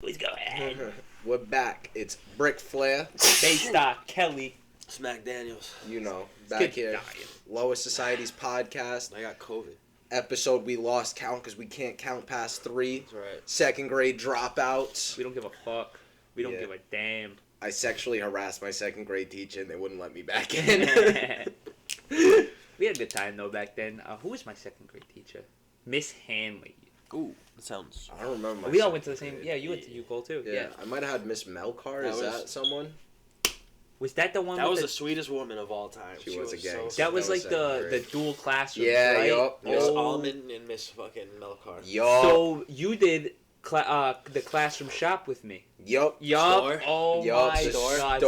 What's going on? We're back. It's Brick Flair. Baystock, Kelly. Smack Daniels. You know, back here. Dying. Lower Society's podcast. I got COVID. Episode we lost count because we can't count past 3. That's right. Second grade dropouts. We don't give a fuck. We don't give a damn. I sexually harassed my second grade teacher and they wouldn't let me back in. We had a good time though back then. Who was my second grade teacher? Miss Hanley. Ooh, that sounds... I don't remember my We all second went to the same. grade. Yeah, you went to UCole too. Yeah, I might have had Miss Melcar. Is that someone? Was that the one? That with was the the sweetest woman of all time. She was a gangster. That was like second the grade. dual classroom. Yeah, right? yup. Miss Oh. Almond and Miss fucking Melcar. Yup. So you did the classroom shop with me. Yup. Yup. Oh Yup. my The god.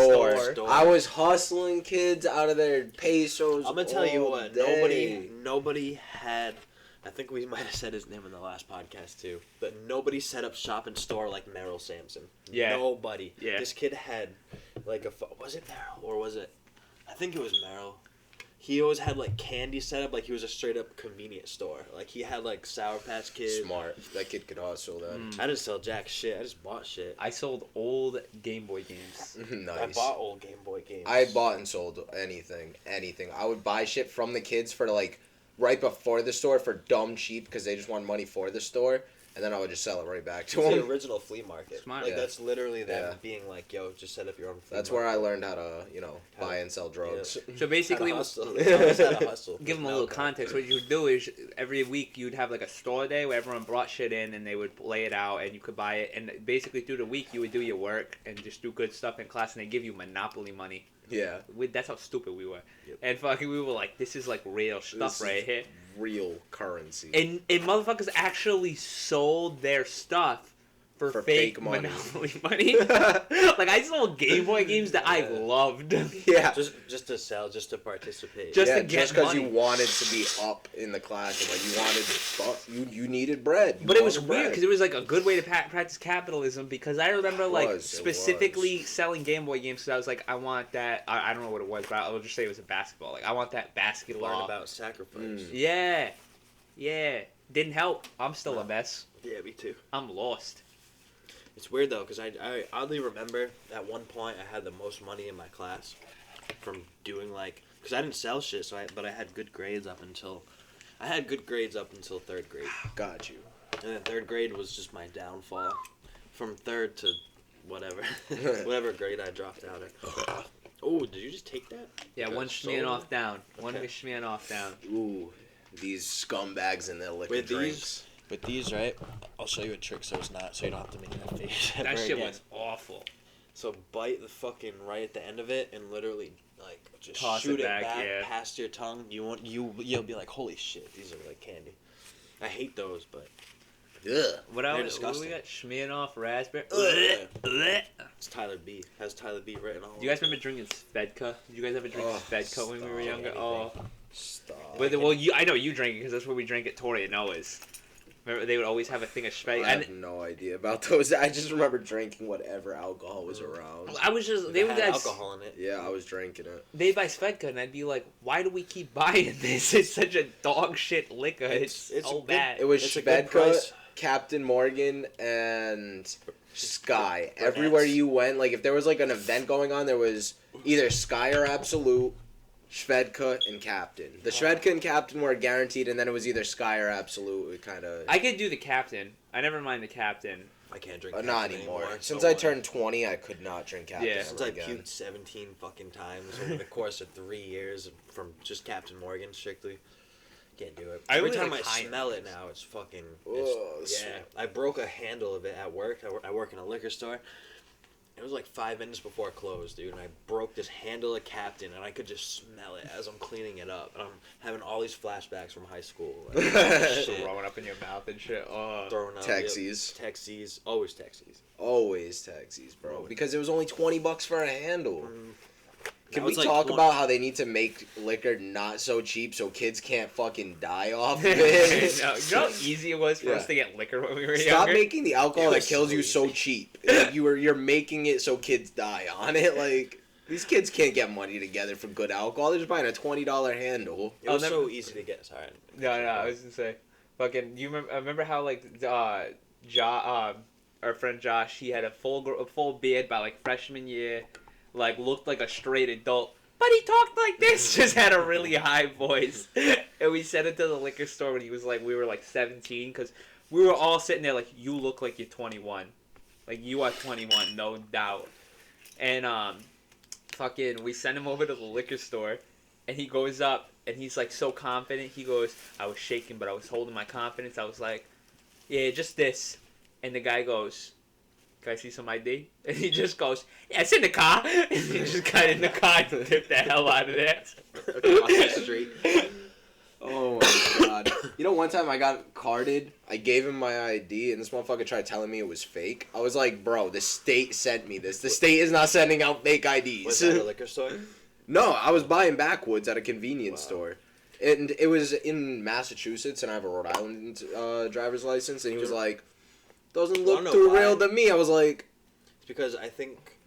store. I was hustling kids out of their pesos. I'm gonna tell you all what. day. Nobody had... I think we might have said his name in the last podcast too. But nobody set up shop and store like Merrill Sampson. Yeah. Nobody. Yeah. This kid had like a... Was it Merrill or was it... I think it was Merrill. He always had like candy set up like he was a straight up convenience store. Like he had like Sour Patch Kids. Smart. That kid could hustle then. I didn't sell jack shit. I just bought shit. I sold old Game Boy games. Nice. I bought old Game Boy games. I bought and sold anything. I would buy shit from the kids for like right before the store for dumb cheap because they just want money for the store, and then I would just sell it right back to It's the them. original flea market. Smart. Like Yeah. that's literally them Yeah. being like, "Yo, just set up your own." Flea That's market. where I learned how to, buy and sell drugs. So basically, How to hustle. How to hustle. give them a little context. What you would do is every week you'd have like a store day where everyone brought shit in and they would lay it out and you could buy it. And basically through the week you would do your work and just do good stuff in class and they give you Monopoly money. Yeah, That's how stupid we were. Yep. And fucking we were like, this is like real stuff This right is here. real currency. And motherfuckers actually sold their stuff for fake money. Monopoly money. Like I sold Game Boy games that I loved. Yeah, Just to sell, just to participate. Just to get just because you money. wanted to be up in the class and like you needed bread. You But it was wanted weird bread. because it was like a good way to practice capitalism because I remember It like was. specifically selling Game Boy games because I was like, I want that. I don't know what it was, but I'll just say it was a basketball. Like I want that Learn basketball. about sacrifice. Yeah. Didn't help. I'm still a mess. Yeah, me too. I'm lost. It's weird though, because I oddly remember at one point I had the most money in my class from doing like, because I didn't sell shit, but I had good grades up until, third grade. Got you. And then third grade was just my downfall. From third to whatever, whatever grade I dropped out of. Oh, did you just take that? Yeah, Got one stolen? Schmianoff down. One Okay. Schmianoff down. Ooh, these scumbags and their liquor With drinks. With these, right? I'll show you a trick so it's not, so you don't have to make that face. That ever shit again. was awful. So bite the fucking right at the end of it and literally like just Toss shoot it it back, back yeah. past your tongue. You'll be like, holy shit, these are like candy. I hate those, but Ugh. What They're else? What do disgusting. we got? Schmianoff raspberry. Ugh. Do it's Tyler B. Has Tyler B written all. you guys remember drinking Svedka? Did you guys ever drink Oh, Svedka when we were stop. younger? Oh. Stop. But I know you drank it because that's where we drank at Tori and Noah's. Remember, they would always have a thing of Svedka. I have no idea about those. I just remember drinking whatever alcohol was around. I was just They had alcohol in it. Yeah, I was drinking it. They'd buy Svedka and I'd be like, why do we keep buying this? It's such a dog shit liquor. It's so good. bad. It was It's a good Svedka, price. Captain Morgan, and Sky. Burnetts. Everywhere you went, like if there was like an event going on, there was either Sky or Absolute, Svedka, and Captain. The Svedka and Captain were guaranteed, and then it was either Sky or Absolute. It kind of I could do the Captain. I never mind the Captain. I can't drink. not Captain anymore. Since so I what? turned 20, I could not drink Captain. Yeah. ever Since I again. puked 17 fucking times over the course of 3 years from just Captain Morgan strictly. Can't do it. I Every really time like I high smell it notes. now, it's fucking. Ugh, Yeah, I broke a handle of it at work. I work in a liquor store. It was like 5 minutes before it closed, dude, and I broke this handle of Captain, and I could just smell it as I'm cleaning it up. And I'm having all these flashbacks from high school. Like, shit, Throwing up in your mouth and shit. Oh. throwing up. Texies. Yep. Texies. Always Texies. Always taxis, bro. Because it was only $20 for a handle. Can Now we it's like talk 20 about how they need to make liquor not so cheap so kids can't fucking die off of it? No, you know how easy it was for Yeah. us to get liquor when we were Stop younger? making the alcohol It that was kills so you so easy. cheap. Like, you're making it so kids die on it. Like these kids can't get money together for good alcohol. They're just buying a $20 handle. It was I'll so never- easy to get. Sorry. No, I was gonna say, fucking. You remember how like our friend Josh, he had a full beard by like freshman year, like looked like a straight adult, but he talked like this. Just had a really high voice, and we sent it to the liquor store when he was like, we were like 17, because we were all sitting there like, you look like you're 21, like you are 21, no doubt. And fucking, we sent him over to the liquor store, and he goes up, and he's like so confident. He goes, I was shaking, but I was holding my confidence. I was like, yeah, just this. And the guy goes, can I see some ID? And he just goes, yeah, it's in the car. And he just got in the car and took the hell out of there. Across the street. Oh my god. You know, one time I got carded, I gave him my ID, and this motherfucker tried telling me it was fake. I was like, bro, the state sent me this. The state is not sending out fake IDs. Was that a liquor store? No, I was buying backwoods at a convenience store. And it was in Massachusetts, and I have a Rhode Island driver's license, and he was like, doesn't look too real to me. I was like... It's because I think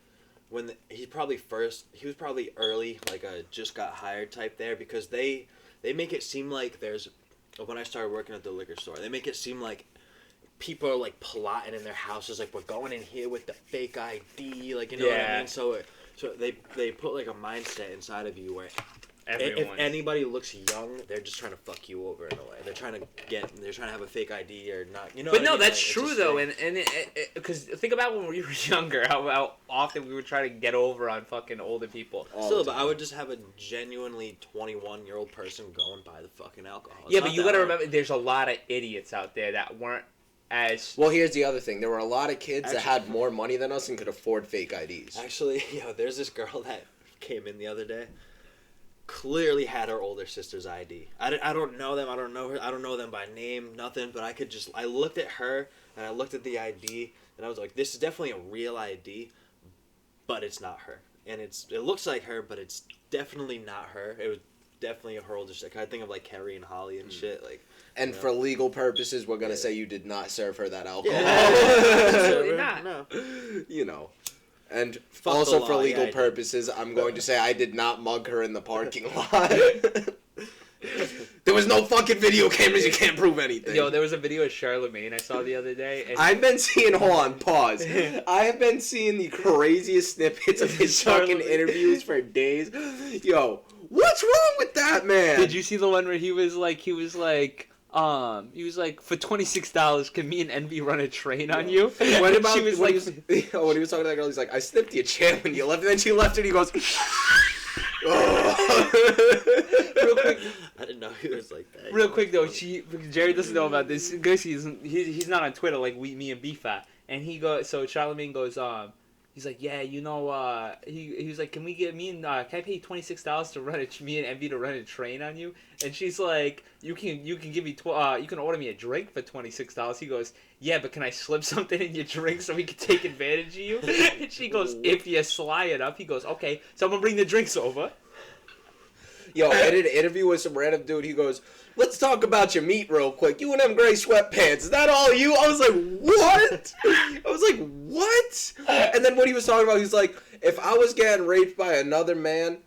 when he was probably early, like a just got hired type there, because they make it seem like when I started working at the liquor store, they make it seem like people are like plotting in their houses, like we're going in here with the fake ID, like, you know what I mean? So they put like a mindset inside of you where if anybody looks young, they're just trying to fuck you over in a way. They're trying to have a fake ID or not. You know. But no, that's true though, and because think about when we were younger, how often we would try to get over on fucking older people. Still, but I would just have a genuinely 21-year-old person go and buy the fucking alcohol. Yeah, but you gotta remember, there's a lot of idiots out there that weren't as... Well, here's the other thing. There were a lot of kids that had more money than us and could afford fake IDs. Actually, there's this girl that came in the other day. Clearly had her older sister's ID. I don't know them. I don't know her. I don't know them by name. Nothing. But I looked at her and I looked at the ID and I was like, this is definitely a real ID, but it's not her. And it looks like her, but it's definitely not her. It was definitely her older sister. I think of like Carrie and Holly and shit. Like. And for legal purposes, we're gonna say you did not serve her that alcohol. Absolutely not. No. You know. And also for legal purposes, I'm going to say I did not mug her in the parking lot. There was no fucking video cameras. You can't prove anything. Yo, there was a video of Charlamagne I saw the other day. And I've been seeing... Hold on, pause. I have been seeing the craziest snippets of his fucking interviews for days. Yo, what's wrong with that man? Did you see the one where he was like, for $26, can me and Envy run a train on you? What about she was when he was talking to that girl? He's like, I snipped your chair when you left, and then she left, and he goes, oh. Real quick, I didn't know he was like that. Real quick though, Jerry doesn't know about this. Guys, he's not on Twitter like me and BFAT, and he goes. So Charlamagne goes, he's like, yeah, you know, he was like, can I pay you $26 to me and Envy to run a train on you? And she's like, you can give me you can order me a drink for $26. He goes, yeah, but can I slip something in your drink so we can take advantage of you? And she goes, if you sly it up. He goes, okay, so I'm gonna bring the drinks over. Yo, I did an interview with some random dude. He goes, let's talk about your meat real quick. You and them gray sweatpants. Is that all you? I was like, what? And then what he was talking about, he's like, if I was getting raped by another man,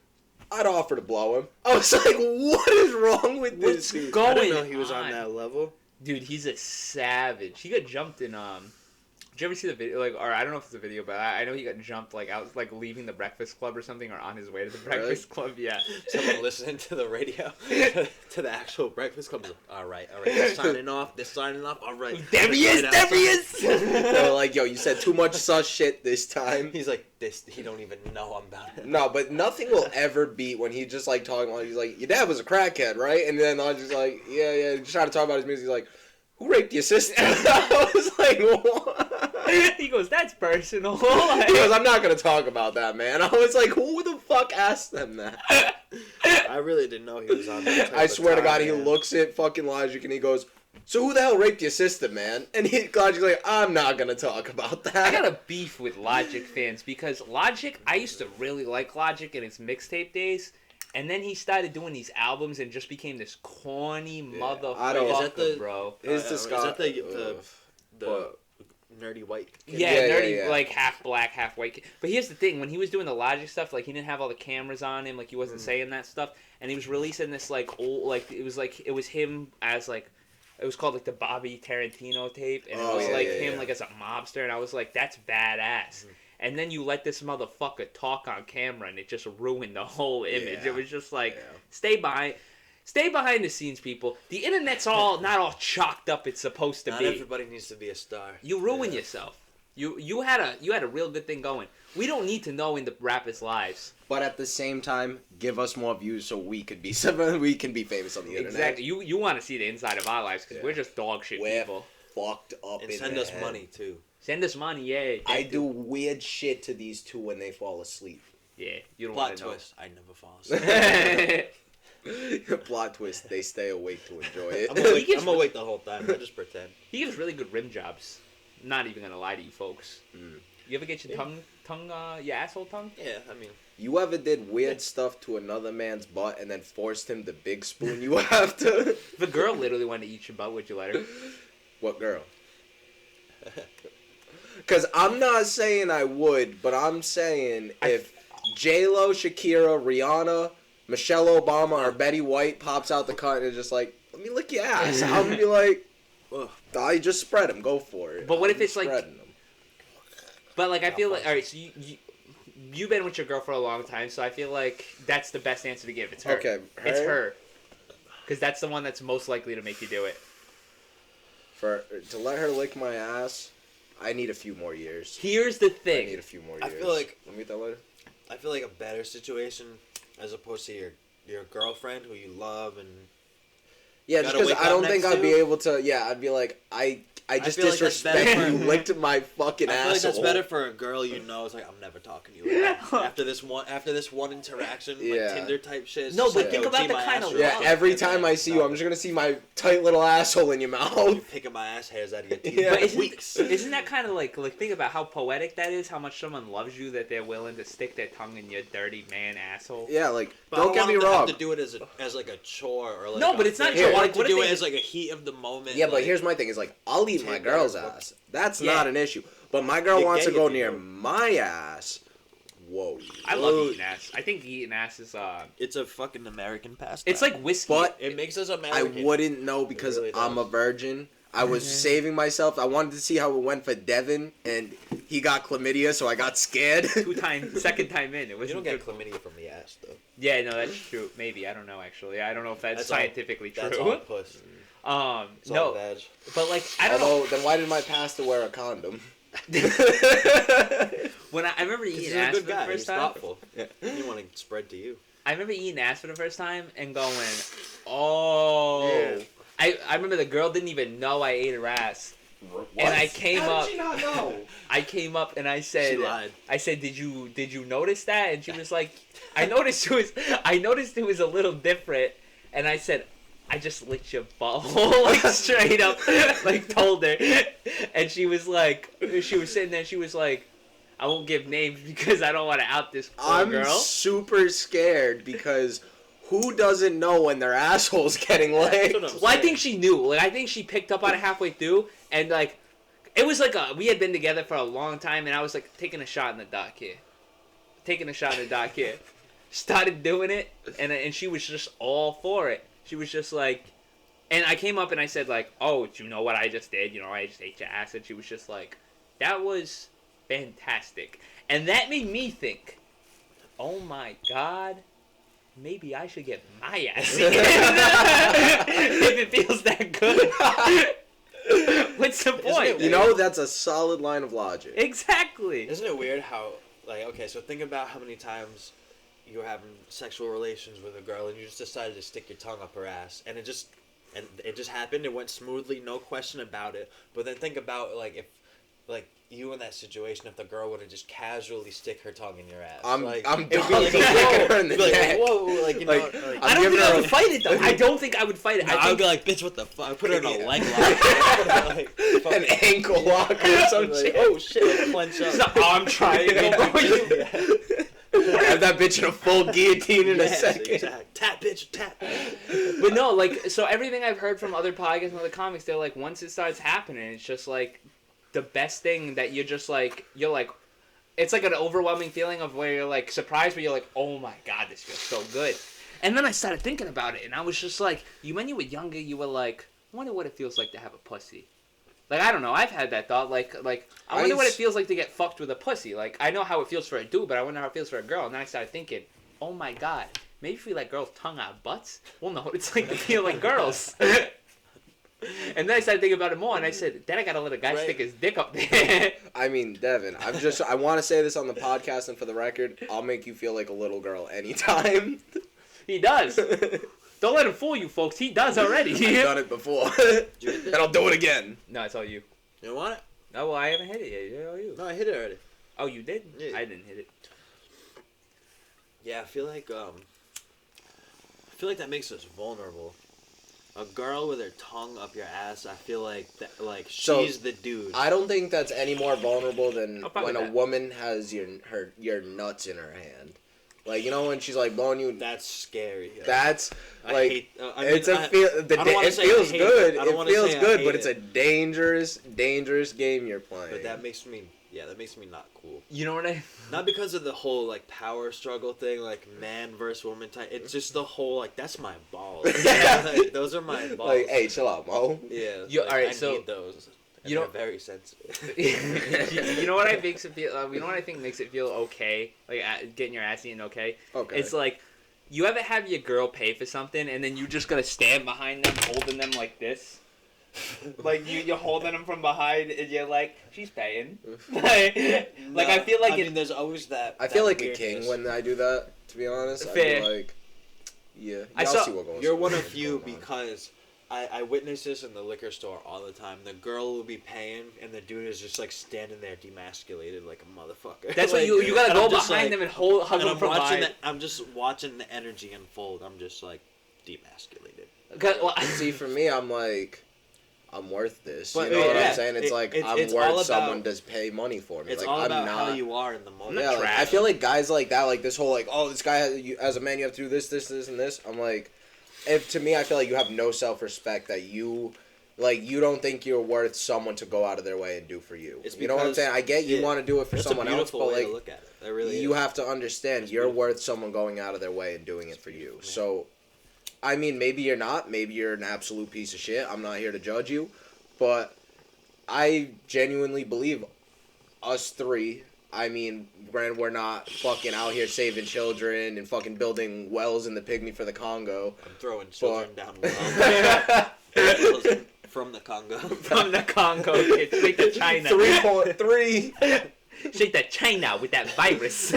I'd offer to blow him. I was like, what is wrong with this dude? I didn't know he was on that level. Dude, he's a savage. He got jumped in, did you ever see the video? Like, or I don't know if it's a video, but I know he got jumped, like, out, like, leaving the Breakfast Club or something, or on his way to the Breakfast Club, yeah. Someone listening to the radio, to the actual Breakfast Club, was like, all right, this signing off, all right. There he is! They were like, yo, you said too much sus shit this time. He's like, he don't even know I'm about it. No, but nothing will ever beat when he just, like, talking, like, he's like, your dad was a crackhead, right? And then I was just like, yeah, just trying to talk about his music, he's like, who raped your sister? I was like, what? He goes, that's personal. He goes, I'm not going to talk about that, man. I was like, who the fuck asked them that? I really didn't know he was on that. I swear to God, he looks at fucking Logic and he goes, so who the hell raped your sister, man? And Logic's like, I'm not going to talk about that. I got a beef with Logic fans because Logic, I used to really like Logic in his mixtape days. And then he started doing these albums and just became this corny motherfucker, bro. Is that the nerdy white kid? Yeah, nerdy, like half black, half white kid. But here's the thing, when he was doing the Logic stuff, like he didn't have all the cameras on him, like he wasn't saying that stuff, and he was releasing this like old, like it was him as like It was called like the Bobby Tarantino tape, and it Oh, was yeah, like yeah, him yeah. like as a mobster, and I was like, that's badass. And then you let this motherfucker talk on camera, and it just ruined the whole image. Yeah. It was just like, Yeah. stay behind the scenes, people. The internet's all not all chalked up. It's supposed to Not be. everybody needs to be a star. You ruin yourself. You had a real good thing going. We don't need to know in the rappers' lives. But at the same time, give us more views so we can be famous on the internet. Exactly. You want to see the inside of our lives because we're just dog shit We're people. fucked up And in send the us head. money too. Send us money, yeah. I do weird shit to these two when they fall asleep. Yeah, you don't Plot want to know. twist. I never fall asleep. Plot twist, they stay awake to enjoy it. I'm awake the whole time. I just pretend. He gives really good rim jobs. I'm not even gonna lie to you folks. You ever get your your asshole tongue? Yeah, I mean, You ever did weird stuff to another man's butt and then forced him the big spoon you have to? If a girl literally wanted to eat your butt, would you let her? What girl? Because I'm not saying I would, but I'm saying if J-Lo, Shakira, Rihanna, Michelle Obama, or Betty White pops out the cunt and is just like, let me lick your ass, I'm going to be like, ugh. I just spread them, go for it. But what if I'm it's like- spreading them. But like I feel like, all right, so you've been with your girl for a long time, so I feel like that's the best answer to give. It's her. Okay, It's her? her. Because that's the one that's most likely to make you do it. To let her lick my ass, I need a few more years. Here's the I thing. need a few more I years. feel like- Let me get that later. I feel like a better situation as opposed to your girlfriend who you love and Yeah, just gotta because wake I up don't think next I'd be to? able to. Yeah, I'd be like, I just feel like that's disrespect better you. for- Licked my fucking I asshole. feel like that's better for a girl you know. It's like I'm never talking to you again. after this one interaction, Yeah. like Tinder type shit. it's No, just but like, think yo, about G, the my kind ass of is Yeah, love. every time I see you, I'm just gonna see my tight little asshole in your You mouth. picking my ass hairs out of your teeth. Yeah. But for weeks. isn't that kind of like think about how poetic that is? How much someone loves you that they're willing to stick their tongue in your dirty man asshole. Yeah, like But don't I get want me them to wrong. have to do it as like a chore or like No, a but it's not thing. chore. I want Like, to what do if it they- as like a heat of the moment. Yeah, but like, here's my thing: is like I'll eat my Take girl's that. ass. That's Yeah. not an issue. But my girl You're wants to gay go if you near do. my ass. Whoa. I love eating ass. I think eating ass is it's a fucking American pastime. it's like whiskey. But it makes us I American. wouldn't know because really I'm a does. virgin. I was saving myself. I wanted to see how it went for Devin, and he got chlamydia, so I got scared. second time in. It was You don't get chlamydia from the ass though. Yeah, no, that's true. Maybe I don't know actually. I don't know if that's That's all- scientifically That's true. all puss. It's all No, veg. but like I don't know. Although, then why did my pastor wear a condom? When I remember eating He's a ass good for the guy. first He's time. thoughtful. He want to spread to you. I remember eating ass for the first time and going, oh. Yeah. I remember the girl didn't even know I ate her ass. And I came How up. did she not know? I came up and I She said, lied. did you notice that? And she was like, I noticed it was a little different. And I said, I just licked your butthole, like straight up, like told her. And she was sitting there. She was like, I won't give names because I don't want to out this poor I'm girl. super scared because who doesn't know when their asshole's getting licked? That's what I'm Well, I saying. think she knew. Like, I think she picked up on it halfway through, and like, it was like we had been together for a long time, and I was like taking a shot in the dock here, started doing it, and she was just all for it. She was just like, and I came up and I said like, oh, do you know what I just did? You know, I just ate your ass, and she was just like, that was fantastic, and that made me think, oh my god. Maybe I should get my ass again. If it feels that good. What's the point? You know, that's a solid line of logic. Exactly. Isn't it weird how, like, okay, so think about how many times you were having sexual relations with a girl and you just decided to stick your tongue up her ass, and it just happened. It went smoothly, no question about it. But then think about, like, if, like, you in that situation, if the girl would have just casually stick her tongue in your ass. I'm like, I'm it'd be done like, kicking her in the it'd be like, neck. whoa, like, you know, Like, like, I I'm don't giving think I her would a- fight it though. I don't think I would fight it. I I would think be like, bitch, what the fuck? I put her in a Yeah. leg lock. Like, An ankle lock or some like, shit. oh shit, like, clench up. it's an arm triangle. Have that bitch in a full guillotine in a Yes, second. exactly. Tap, bitch, tap. But no, like, so everything I've heard from other podcasts and other comics, they're like, once it starts happening, it's just like the best thing that you're like, it's like an overwhelming feeling of where you're like surprised, but you're like, oh my god, this feels so good. And then I started thinking about it, and I was just like, when you were younger, you were like, I wonder what it feels like to have a pussy. Like, I don't know. I've had that thought. Like, I wonder what it feels like to get fucked with a pussy. Like, I know how it feels for a dude, but I wonder how it feels for a girl. And then I started thinking, oh my god, maybe if we let girls tongue out butts, we'll know what it's like to feel like girls. And then I started thinking about it more, and I said, then I gotta let a guy stick his dick up there. I mean, Devin, I want to say this on the podcast, and for the record, I'll make you feel like a little girl anytime. He does. Don't let him fool you, folks. He does already. I've done it before. And I'll do it again. No, it's all you. You don't want it? No, well, I haven't hit it yet. It's all you. No, I hit it already. Oh, you did? Yeah. I didn't hit it. Yeah, I feel like that makes us vulnerable. A girl with her tongue up your ass, I feel like she's the dude. I don't think that's any more vulnerable than I'm fine when with a that. woman has your nuts in her hand. Like, you know when she's like blowing you. That's scary. That's I like hate, it's a feel. I don't wanna It say I feels hate good. it. I don't It wanna feels say I good, hate but it's a it. dangerous game you're playing. But that makes me not cool. You know what I... Not because of the whole like power struggle thing, like man versus woman type. It's just the whole like that's my balls. Like, those are my balls. Like, hey, chill out, Mo. Yeah. You- like, alright, I so- need those. And you they're know- very sensitive. You know what I makes it feel? You know what I think makes it feel okay? Like getting your ass eaten okay? Okay. It's like, you ever have your girl pay for something and then you just gotta stand behind them holding them like this? Like you're holding them from behind and you're like, she's paying. like I feel like I mean, there's always that. I feel that like a weirdness. king when I do that. To be honest, Fair. I feel like, yeah. I Y'all saw- see what goes. You're one what's of few going on. because I witness this in the liquor store all the time. The girl will be paying, and the dude is just like standing there demasculated like a motherfucker. that's like, what you gotta and go I'm just behind like- them and hug And them I'm from watching behind. I'm just watching the energy unfold. I'm just like demasculated. See, for me, I'm like, I'm worth this. But, you know what yeah, I'm saying? It's like I'm it's all worth about- someone does pay money for me. It's like all I'm about not. how you are in the moment. Yeah, like, trash. I feel like guys like that, like this whole like, oh, this guy as a man you have to do this, and this. I'm like, if to me, I feel like you have no self-respect that you. Like, you don't think you're worth someone to go out of their way and do for you. It's You know what I'm because- saying? I get you yeah, want to do it for That's someone a else, beautiful but way like, to look at it. That really you is. have to understand That's you're beautiful. worth someone going out of their way and doing it for you. So, I mean, maybe you're not. Maybe you're an absolute piece of shit. I'm not here to judge you. But I genuinely believe us three, I mean, granted, we're not fucking out here saving children and fucking building wells in the pygmy for the Congo. I'm throwing children down wells. From the Congo. From the Congo, kid. Straight to China. 3.3. Straight to China with that virus.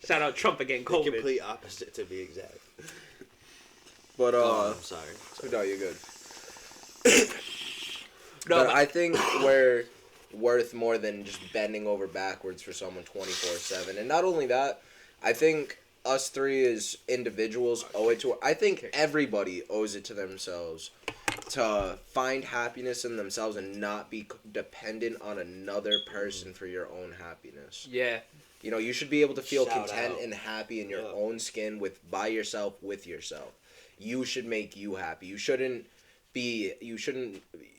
Shout out Trump again, The COVID. complete opposite, to be exact. But, Oh, I'm sorry. no, you're good. No, But I think we're worth more than just bending over backwards for someone 24/7. And not only that, I think us three as individuals owe it to. I think everybody owes it to themselves to find happiness in themselves and not be dependent on another person for your own happiness. yeah. You know, you should be able to feel Shout content out. and happy in your Yeah. own skin by yourself, with yourself. You should make you happy.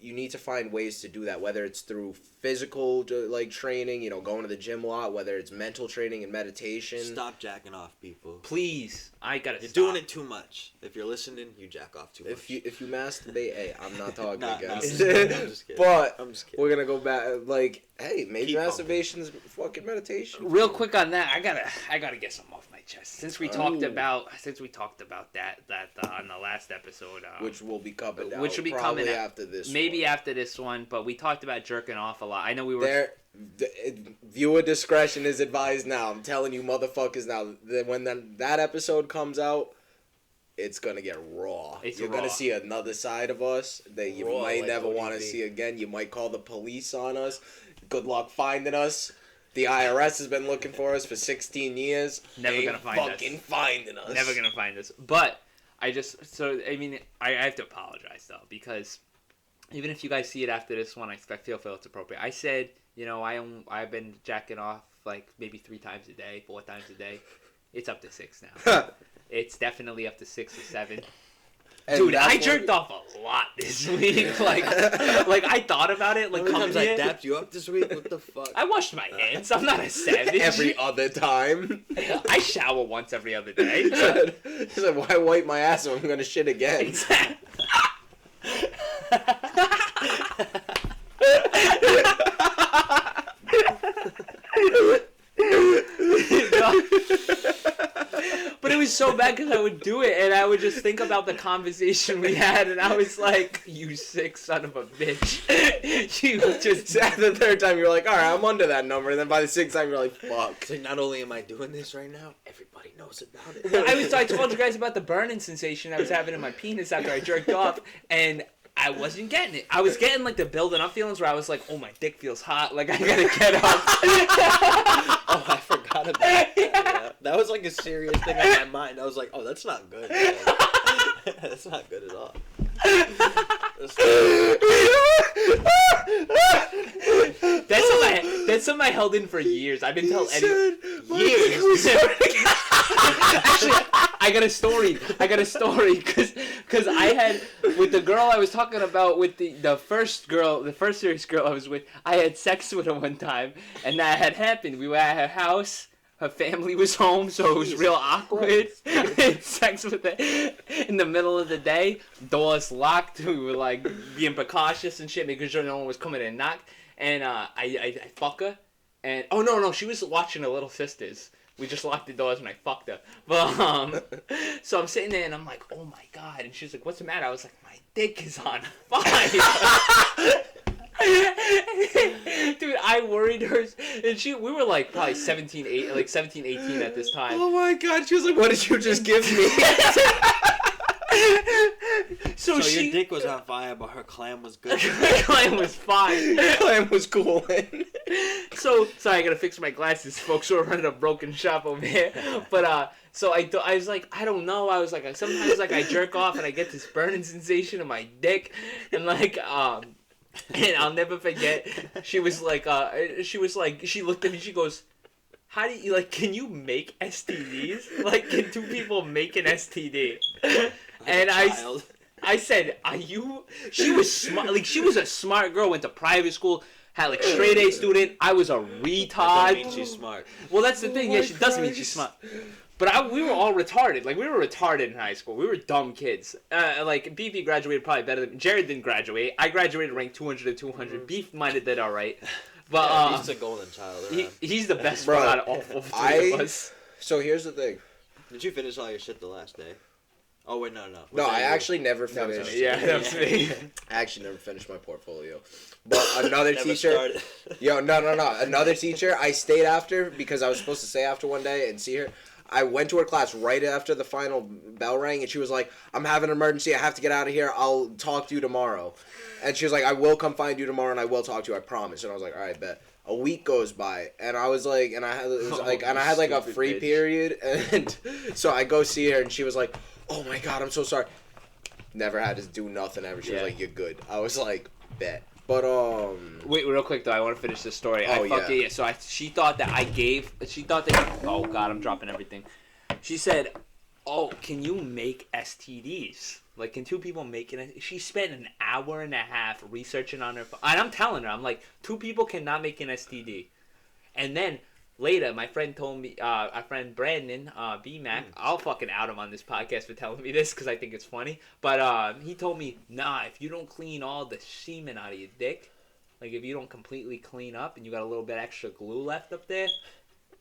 You need to find ways to do that, whether it's through physical like training, you know, going to the gym a lot, whether it's mental training and meditation. Stop jacking off, people. Please. I gotta You're stop. doing it too much. If you're listening, you jack off too much. If you masturbate, hey, I'm not talking Nah, against I'm it. just kidding. But I'm just kidding. we're gonna go back like, hey, maybe Keep masturbation's fucking meditation. Real quick on that, I gotta get something off my chest. Since we talked Ooh. about that on the last episode, Which will be coming out which will be probably coming out- after this. maybe one. after this one, but we talked about jerking off a lot. I know we were. Viewer discretion is advised now. I'm telling you, motherfuckers, now that when that episode comes out, it's gonna get raw. It's You're raw. gonna see another side of us that you Raw, might like never want to ODB. see again. You might call the police on us. Good luck finding us. The IRS has been looking for us for 16 years. Never Ain't gonna find us. fucking finding us. Never gonna find us. But I have to apologize though, because even if you guys see it after this one, I feel it's appropriate. I said, you know, I've been jacking off like maybe 3 times a day, 4 times a day. It's up to 6 now. It's definitely up to 6 or 7. And Dude, that's I what jerked we- off a lot this week. like I thought about it. Like, How many coming times I here, dapped you up this week? What the fuck? I washed my hands. I'm not a savage. every other time. I shower once every other day. He said, why wipe my ass if I'm gonna shit again? But it was so bad because I would do it and I would just think about the conversation we had and I was like, you sick son of a bitch. You just the third time you're like, all right, I'm under that number, and then by the sixth time you're like, fuck. It's like, not only am I doing this right now, everybody knows about it. I told you guys about the burning sensation I was having in my penis after I jerked off, and I wasn't getting it. I was getting like the building up feelings where I was like, oh, my dick feels hot, like I gotta get up. Oh, I forgot about that. Yeah. That was like a serious thing on my mind. I was like, oh, that's not good. That's not good at all. That's something I held in for years. I've been telling years. Actually, I got a story because I had with the girl I was talking about with the first serious girl I was with. I had sex with her one time, and that had happened. We were at her house. Her family was home, so it was real awkward. I had sex with her in the middle of the day. Doors locked. We were like being precautious and shit, making sure no one was coming and knock. And I fuck her. And oh no, she was watching her little sisters. We just locked the doors when I fucked her. But so I'm sitting there and I'm like, oh my god. And she's like, what's the matter? I was like, my dick is on fire. Dude, I worried her, and we were like probably 17, 18 at this time. Oh my god, she was like, what did you just give me? So your dick was on fire, but her clam was good. Her clam was fine. Her clam was cooling. So, sorry, I gotta fix my glasses, folks. We're running a broken shop over here. But, so I was like, I don't know. I was like, sometimes like I jerk off and I get this burning sensation in my dick. And like, and I'll never forget, she looked at me, she goes, how do you, like, can you make STDs? Like, can two people make an STD? And I said, are you, she was smart, like, she was a smart girl, went to private school, had, like, straight A student, I was a retard. That doesn't mean she's smart. Well, that's the thing, yeah, she doesn't mean she's smart. But we were all retarded. Like, we were retarded in high school. We were dumb kids. Like, BP graduated probably better than... Jared didn't graduate. I graduated ranked 200 to 200. Beef might have did all right. But, yeah, he's a golden child. He's the best one out of all three of us. So, here's the thing. Did you finish all your shit the last day? Oh, wait, no. No, I actually never finished. Yeah, that was me. I actually never finished my portfolio. But another teacher... Yo, no. Another teacher, I stayed after because I was supposed to stay after one day and see her. I went to her class right after the final bell rang, and she was like, I'm having an emergency. I have to get out of here. I'll talk to you tomorrow. And she was like, I will come find you tomorrow, and I will talk to you. I promise. And I was like, all right, bet. A week goes by, and I was like, and I had a free period, and so I go see her, and she was like, oh my god, I'm so sorry. Never had to do nothing ever. She was like, you're good. I was like, bet. But wait, real quick though, I want to finish this story. Yeah. So she thought that oh god, I'm dropping everything. She said, oh, can you make STDs? Like, can two people make it? She spent an hour and a half researching on her phone. And I'm telling her, I'm like, two people cannot make an STD. And then later, my friend told me, our friend Brandon, B-Mac, I'll fucking out him on this podcast for telling me this because I think it's funny. But he told me, nah, if you don't clean all the semen out of your dick, like if you don't completely clean up and you got a little bit extra glue left up there,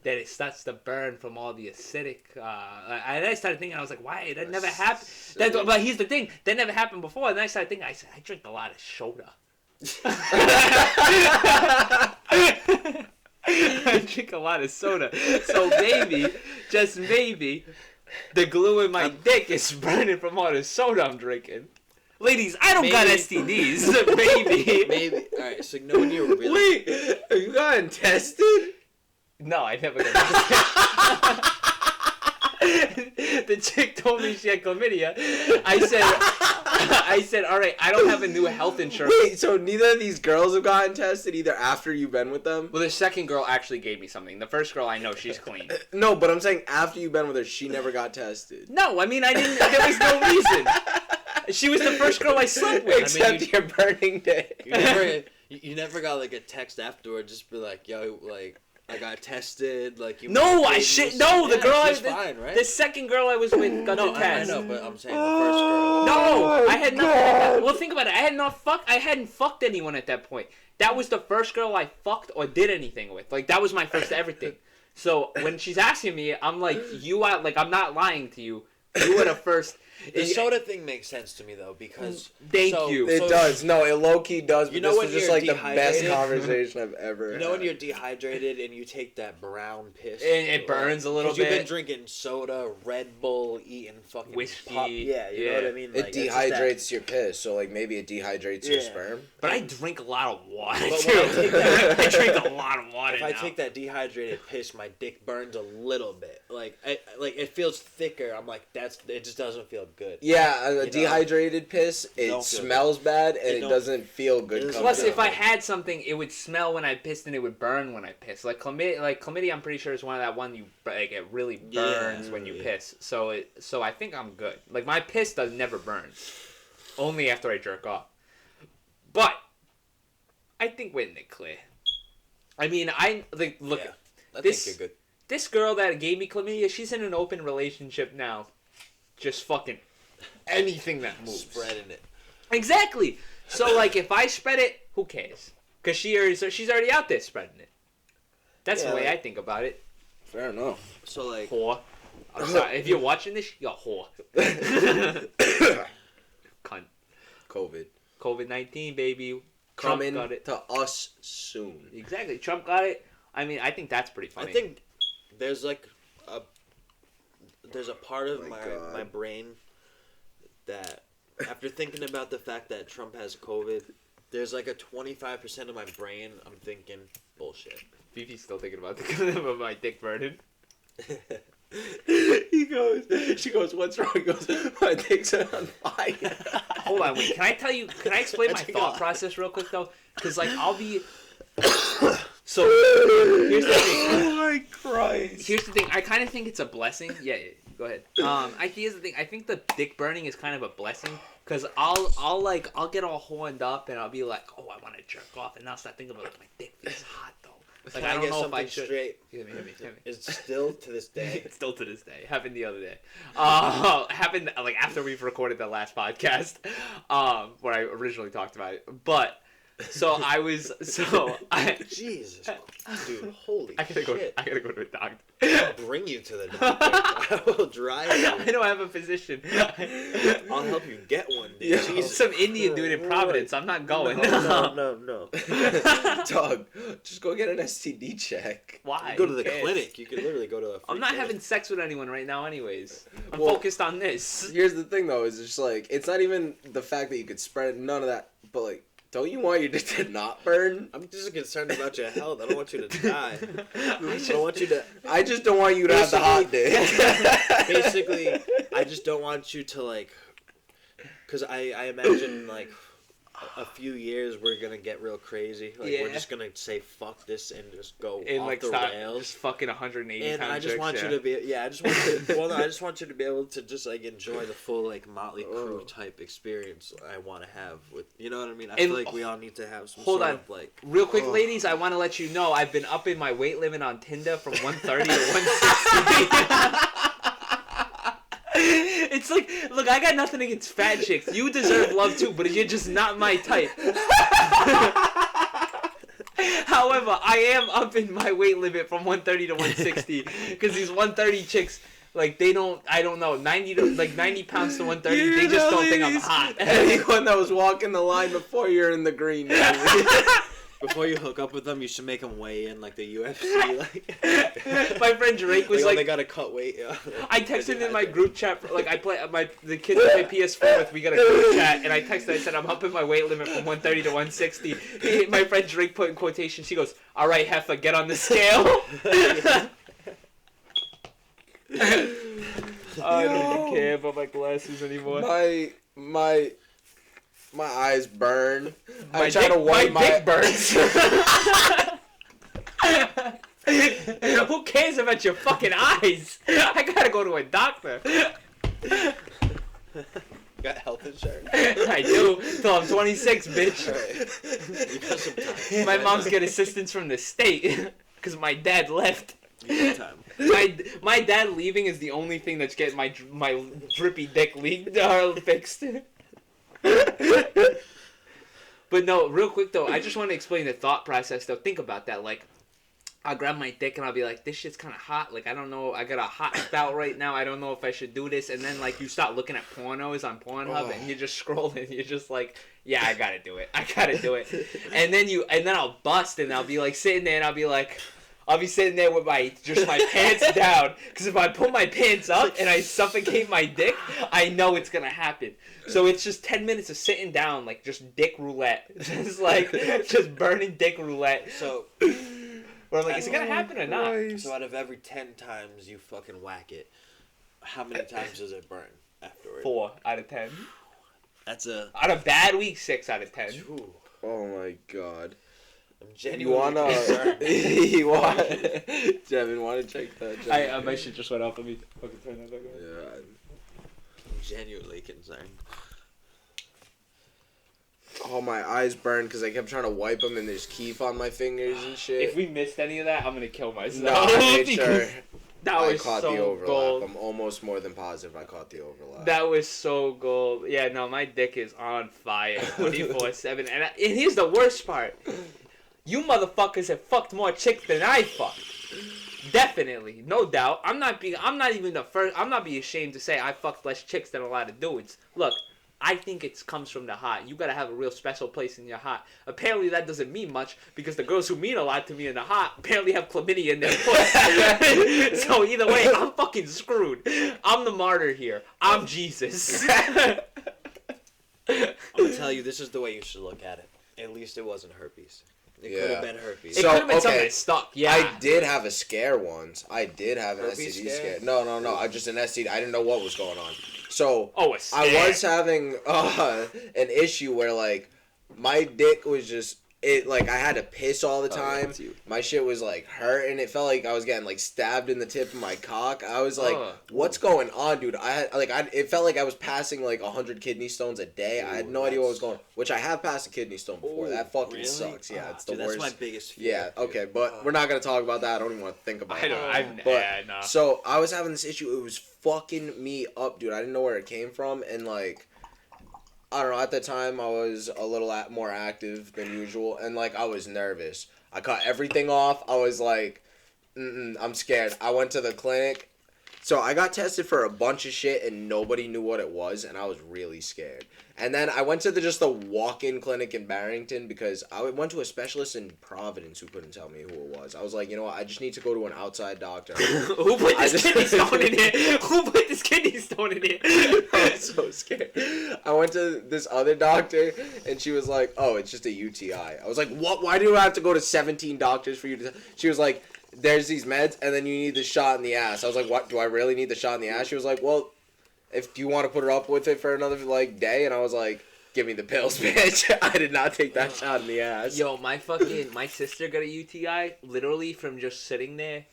then it starts to burn from all the acidic. And I started thinking, I was like, why? That never happened. But here's the thing, that never happened before. And then I started thinking, I said, I drink a lot of soda. I drink a lot of soda. So maybe, just maybe, the glue in my dick is burning from all the soda I'm drinking. Ladies, I don't got STDs. Maybe. Alright, so no one you really... Wait, have you gotten tested? No, I never got tested. The chick told me she had chlamydia. I said, all right, I don't have a new health insurance. Wait, so neither of these girls have gotten tested either after you've been with them? Well, the second girl actually gave me something. The first girl, I know she's clean. No, but I'm saying after you've been with her, she never got tested. No, I mean, I didn't. There was no reason. She was the first girl I slept with. Except your burning day. You never got like a text afterward, just be like, yo, like, I got tested, like you. No, the girl fine, right? The second girl I was with got the test. I know, but I'm saying the first girl. I had nothing. Well, think about it. I hadn't fucked anyone at that point. That was the first girl I fucked or did anything with. Like, that was my first everything. So when she's asking me, I'm like, I'm not lying to you. You were the first. The soda thing makes sense to me though, because Thank you. It does. No, it low key does. But You know this when is just you're like the best dehydrated? conversation I've ever. you know when had. you're dehydrated and you take that brown piss, It burns a little 'cause you've been bit. drinking soda, Red Bull, eating fucking Whiskey, pop. Yeah, you know yeah. what I mean. It Like, it's just that- dehydrates your piss, so like maybe it dehydrates your Yeah. sperm. But I drink a lot of water But too. when I take that- I drink a lot of water If I now. take that dehydrated piss, my dick burns a little bit. Like it feels thicker. I'm like, it just doesn't feel good. Yeah, a know? dehydrated piss, it Don't feel smells bad and It it don't- doesn't feel good. Plus, coming Plus, out. if I had something, it would smell when I pissed and it would burn when I pissed. Like chlamydia, I'm pretty sure is one of that one it really burns when you Yeah. piss. So I think I'm good. Like my piss never burns, only after I jerk off. But I think we're in the clear. I mean, look. Yeah. I This- think you're good. This girl that gave me chlamydia, she's in an open relationship now. Just fucking anything that moves. Spreading it. Exactly. So, like, if I spread it, who cares? Because she's already out there spreading it. That's Yeah, the way like- I think about it. Fair enough. So like, Whore. I'm sorry. If you're watching this, you're a whore. Cunt. COVID COVID-19, baby. Trump coming got it. to us soon. Exactly. Trump got it. I mean, I think that's pretty funny. I think there's like there's a part of My my God. brain that after thinking about the fact that Trump has COVID, there's like a 25% of my brain I'm thinking bullshit. Fifi's still thinking about about my dick burning. She goes, what's wrong? He goes, my dick's on fire. Hold on, wait. Can I explain my That's thought God. process real quick though? Because like I'll be. So here's the thing. Oh my Christ. Here's the thing. I kind of think it's a blessing. Yeah, go ahead. Here's the thing. I think the dick burning is kind of a blessing because I'll get all horned up and I'll be like, oh, I want to jerk off, and I'll start thinking about like, my dick feels hot though. Like I don't know if I should. Straight. Hit me. It's still to this day. Still to this day. Happened the other day. Happened like after we've recorded the last podcast, where I originally talked about it. But Jesus, dude, holy I gotta shit! go to a doctor. I'll bring you to the doctor. I will drive you. I don't have a physician. I'll help you get one. Dude. Yo. Jesus. Some Indian dude in Providence. I'm not going. No. Dog, just go get an STD check. Why? Go to Who the cares? clinic. You could literally go to a. I'm not free having sex with anyone right now, anyways. I'm Well, focused on this. Here's the thing, though, is just like, it's not even the fact that you could spread it, none of that, but like, don't you want your dick to not burn? I'm just concerned about your health. I don't want you to die. I don't want you to. I just don't want you to have the hot dick. Basically, I just don't want you to like. Because I imagine like a few years we're gonna get real crazy. Like Yeah. we're just gonna say fuck this and just go And off like the stop rails. just fucking 180 And pound I just chicks, want yeah. you to be I just want to I just want you to be able to just like enjoy the full like Motley Crue type experience I want to have with you know what I mean. I And- feel like we all need to have some Hold sort on. of like Real quick, ladies, I want to let you know I've been upping my weight limit on Tinder from 130 to 160. It's like, look, I got nothing against fat chicks. You deserve love too, but you're just not my type. However, I am upping my weight limit from 130 to 160 because these 130 chicks, like I don't know, 90 pounds to 130, they just don't think I'm hot. Anyone that was walking the line before you're in the green. before you hook up with them, you should make them weigh in like the UFC. Like My friend Drake was oh, like, they gotta cut weight. Yeah. I texted in my group chat, like I play the kids I play PS4 with. We got a group chat, and I texted. I said I'm upping my weight limit from 130 to 160. My friend Drake put in quotation. She goes, "All right, heifer, get on the scale." I don't even care about my glasses anymore. My eyes burn. My I try to wipe my dick burns. Who cares about your fucking eyes? I gotta go to a doctor. Got health insurance. I do. Till I'm 26, bitch. Alright. You got some time. My mom's get assistance from the state because my dad left. You got time. My dad leaving is the only thing that's getting my drippy dick fixed. But no, real quick though, I just want to explain the thought process though. Think about that. Like, I'll grab my dick and I'll be like, this shit's kind of hot. Like, I don't know. I got a hot spout right now. I don't know if I should do this. And then, like, you start looking at pornos on Pornhub and you're just scrolling. You're just like, yeah, I got to do it. I got to do it. And then I'll bust and I'll be, like, sitting there and I'll be sitting there with my pants down. Because if I pull my pants up and I suffocate my dick, I know it's going to happen. So it's just 10 minutes of sitting down, like, just dick roulette. Just burning dick roulette. So... Or I'm like, is it gonna happen or not? So out of every 10 times you fucking whack it, how many times does it burn afterwards? 4 out of 10. That's a... On a bad week, 6 out of 10. Ooh. Oh my god. I'm genuinely concerned. Devin, wanna check that? My shit just went off. Let me fucking turn that back on. Yeah. I'm genuinely concerned. Oh, my eyes burned because I kept trying to wipe them and there's keef on my fingers and shit. If we missed any of that, I'm gonna kill myself. No, I made sure That was caught so the overlap. gold. I'm almost more than positive I caught the overlap. That was so gold. Yeah, no, my dick is on fire 24/7. And here's the worst part. You motherfuckers have fucked more chicks than I fucked. Definitely, no doubt. I'm not being ashamed to say I fucked less chicks than a lot of dudes. Look, I think it comes from the heart. You gotta have a real special place in your heart. Apparently that doesn't mean much because the girls who mean a lot to me in the heart apparently have chlamydia in their foot. So either way, I'm fucking screwed. I'm the martyr here. I'm Jesus. I'm gonna tell you, this is the way you should look at it. At least it wasn't herpes. It could have been herpes. It could have been something that stuck. Yeah. I did have a scare once. I did have an Herpes STD scare? scare. No. I just an STD. I didn't know what was going on. So a scare. I was having an issue where like my dick was just I had to piss all the time. My shit was like hurting. It felt like I was getting like stabbed in the tip of my cock. I was like, what's going on, dude? It felt like I was passing like 100 kidney stones a day. I had no idea what was going on. Which I have passed a kidney stone before. That fucking sucks. Yeah, it's the worst. That's my biggest fear. Yeah, okay, but we're not gonna talk about that. I don't even want to think about it. No. So I was having this issue. It was fucking me up, dude. I didn't know where it came from, and like, I don't know. At the time, I was a little more active than usual, and like I was nervous. I cut everything off. I was like, I'm scared. I went to the clinic. So I got tested for a bunch of shit and nobody knew what it was, and I was really scared. And then I went to the walk-in clinic in Barrington because I went to a specialist in Providence who couldn't tell me who it was. I was like, you know what, I just need to go to an outside doctor. Who put this kidney stone in here? Who put this kidney stone in here? I was so scared. I went to this other doctor and she was like, oh, it's just a UTI. I was like, what? Why do I have to go to 17 doctors for you to... She was like, there's these meds and then you need the shot in the ass. I was like, what? Do I really need the shot in the ass? She was like, well, if you want to put her up with it for another like day, and I was like, give me the pills, bitch. I did not take that shot in the ass. Yo, my sister got a UTI literally from just sitting there,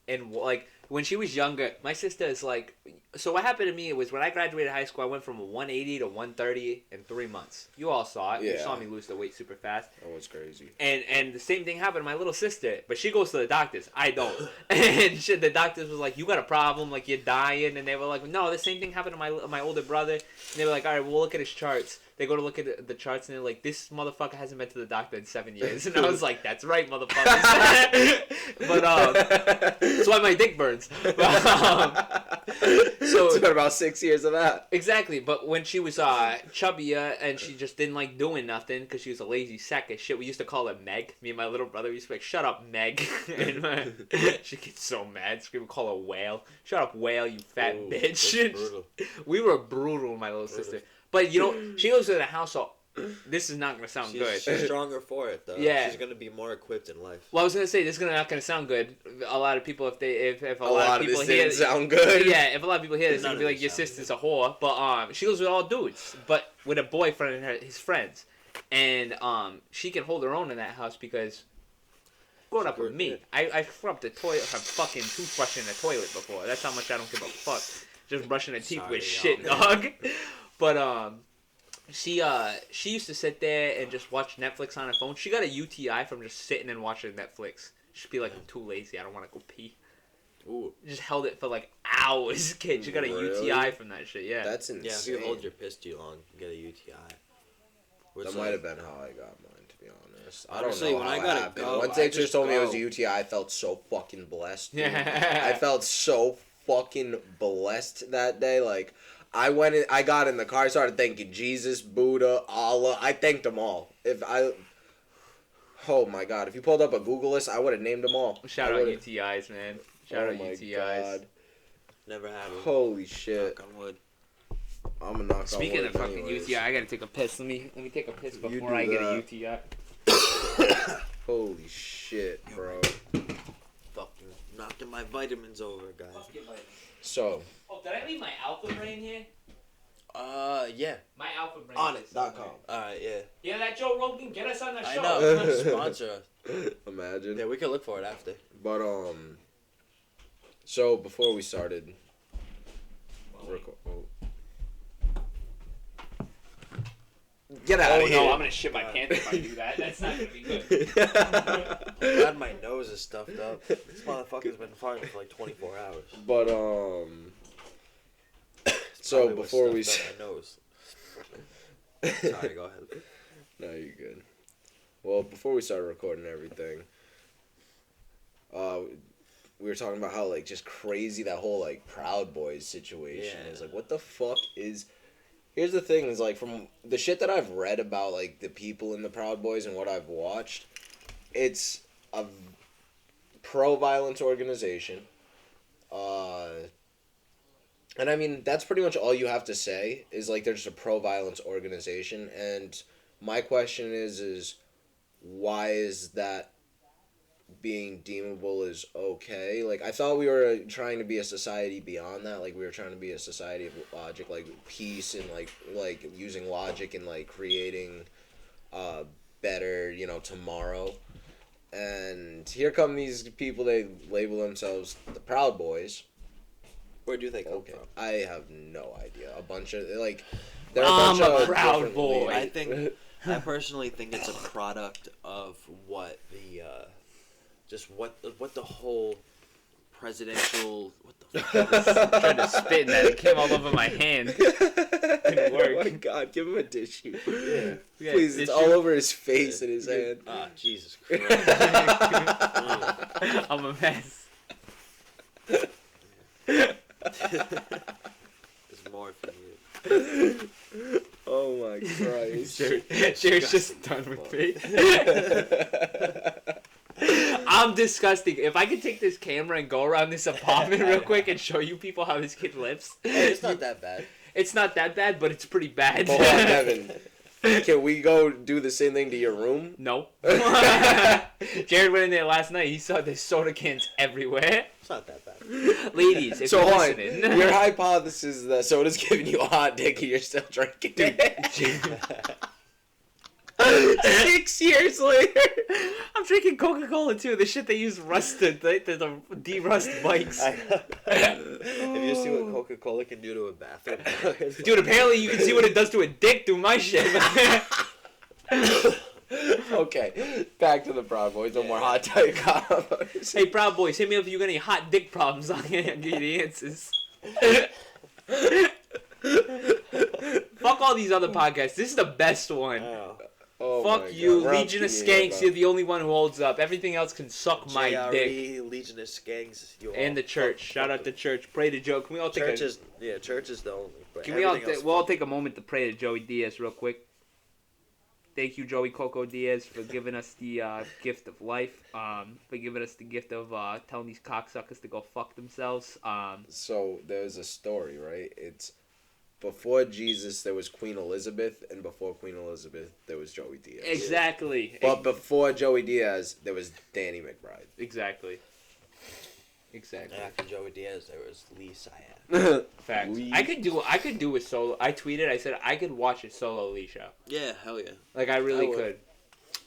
and like when she was younger, my sister is like, so what happened to me was when I graduated high school, I went from 180 to 130 in 3 months. You all saw it. Yeah. You saw me lose the weight super fast. That was crazy. And the same thing happened to my little sister, but she goes to the doctors. I don't. And the doctors was like, you got a problem, like you're dying. And they were like, no, the same thing happened to my older brother. And they were like, all right, we'll look at his charts. They go to look at the charts and they're like, this motherfucker hasn't been to the doctor in 7 years. And I was like, that's right, motherfuckers. But that's why my dick burns. So it's been about 6 years of that. Exactly, but when she was chubbier and she just didn't like doing nothing because she was a lazy sack of shit, we used to call her Meg. Me and my little brother used to be like, shut up, Meg. And she gets so mad. We would call her Whale. Shut up, Whale, you fat bitch. We were brutal, my little sister. But, you know, she goes to the house, so this is not going to sound good. She's stronger for it, though. Yeah. She's going to be more equipped in life. Well, I was going to say, this is not going to sound good. A lot of people, if a lot of people this hear didn't sound good. Yeah, if a lot of people hear this, it's going to be like, your sister's a whore. But she goes with all dudes, but with a boyfriend and his friends. And she can hold her own in that house because... Growing up with me, I scrubbed the toilet, her fucking toothbrush in the toilet before. That's how much I don't give a fuck. Just brushing her teeth with shit, dog. But she used to sit there and just watch Netflix on her phone. She got a UTI from just sitting and watching Netflix. She'd be like, I'm too lazy. I don't want to go pee. Ooh. Just held it for like hours, kid. She got a UTI from that shit. Yeah. That's insane. Yeah, if you hold your piss too long, you get a UTI. That might have been how I got mine, to be honest. Honestly, I don't know when how I it got it happened. go, Once I they just just told me it was go. a UTI, I felt so fucking blessed. Dude. Yeah. I felt so fucking blessed that day. Like, I got in the car, I started thanking Jesus, Buddha, Allah. I thanked them all. Oh my God, if you pulled up a Google list, I would have named them all. Shout I out would've- UTIs, man. Shout out my UTIs. God. Never had one. Holy shit. Knock on wood. I'm gonna knock Speaking on of wood fucking anyways. UTI, I gotta take a piss. Let me take a piss You before do I get a that. UTI. Holy shit, bro. Fucking knocking my vitamins over, guys. So, Oh, did I leave my Alpha Brain here? Yeah. My Alpha Brain. Onnit.com. Alright, yeah. Yeah, that Joe Rogan, get us on the I show. know. Sponsor us. Imagine. Yeah, we could look for it after. But so before we started, get out Oh of here! no, I'm gonna shit my pants if I do that. That's not gonna be good. God, my nose is stuffed up. This motherfucker's been farting for like 24 hours. But so Probably what's before we stuffed up my nose. Sorry, go ahead. no, you're good. Well, before we started recording everything, we were talking about how like just crazy that whole like Proud Boys situation Yeah. is. Like, what the fuck is? Here's the thing: is like from the shit that I've read about like the people in the Proud Boys and what I've watched, it's a pro-violence organization. And I mean that's pretty much all you have to say is like they're just a pro-violence organization. And my question is why is that being deemable as okay? Like, I thought we were trying to be a society beyond that. Like, we were trying to be a society of logic, like peace and like using logic and like creating better, tomorrow. And here come these people, they label themselves the Proud Boys. Where do they come Okay, from? I have no idea. A bunch of like they're I'm a bunch a of proud different boy. leaders. I personally think it's a product of what the what the whole presidential I'm trying to spit in that. It came all over my hand. Didn't work. Oh my God, give him a tissue. Yeah, Please, it's tissue. all over his face and his hand. Ah, Jesus Christ. I'm a mess. There's more for you. Oh my Christ. Jared's just done with me. I'm disgusting. If I could take this camera and go around this apartment real quick and show you people how this kid lives. It's not that bad. It's not that bad, but it's pretty bad. Hold on, Devin. Can we go do the same thing to your room? No. Jared went in there last night. He saw there's soda cans everywhere. It's not that bad. Ladies, if So you're hold on. listening. Your hypothesis is that soda's giving you a hot dick and you're still drinking it. 6 years later. I'm drinking Coca-Cola too. The shit they use rusted. The de-rust bikes. If you see what Coca-Cola can do to a bathroom. Dude, apparently you can see what it does to a dick through my shit. Okay, back to the Proud Boys. No more hot dick combos. Hey, Proud Boys, hit me up if you got any hot dick problems. I'll give you the answers. Fuck all these other podcasts. This is the best one. Oh my Fuck you, God. We're on Legion of community Skanks. about- You're the only one who holds up. Everything else can suck my dick. JRE, Legion of Skanks. You And the all church. fuck- Shout out to church. Pray to Joe. Can we all take Church a... is church is the only. But Can we all everything else we'll all fuck. take a moment to pray to Joey Diaz real quick? Thank you, Joey Coco Diaz, for giving us the gift of life. For giving us the gift of telling these cocksuckers to go fuck themselves. So there's a story, right? It's before Jesus there was Queen Elizabeth, and before Queen Elizabeth there was Joey Diaz. Exactly. But before Joey Diaz there was Danny McBride. Exactly. And after Joey Diaz, there was Lee Syed. Facts. Lee. I could do a solo. I tweeted. I said I could watch a solo Lee show. Yeah, hell yeah. Like I really I would. could.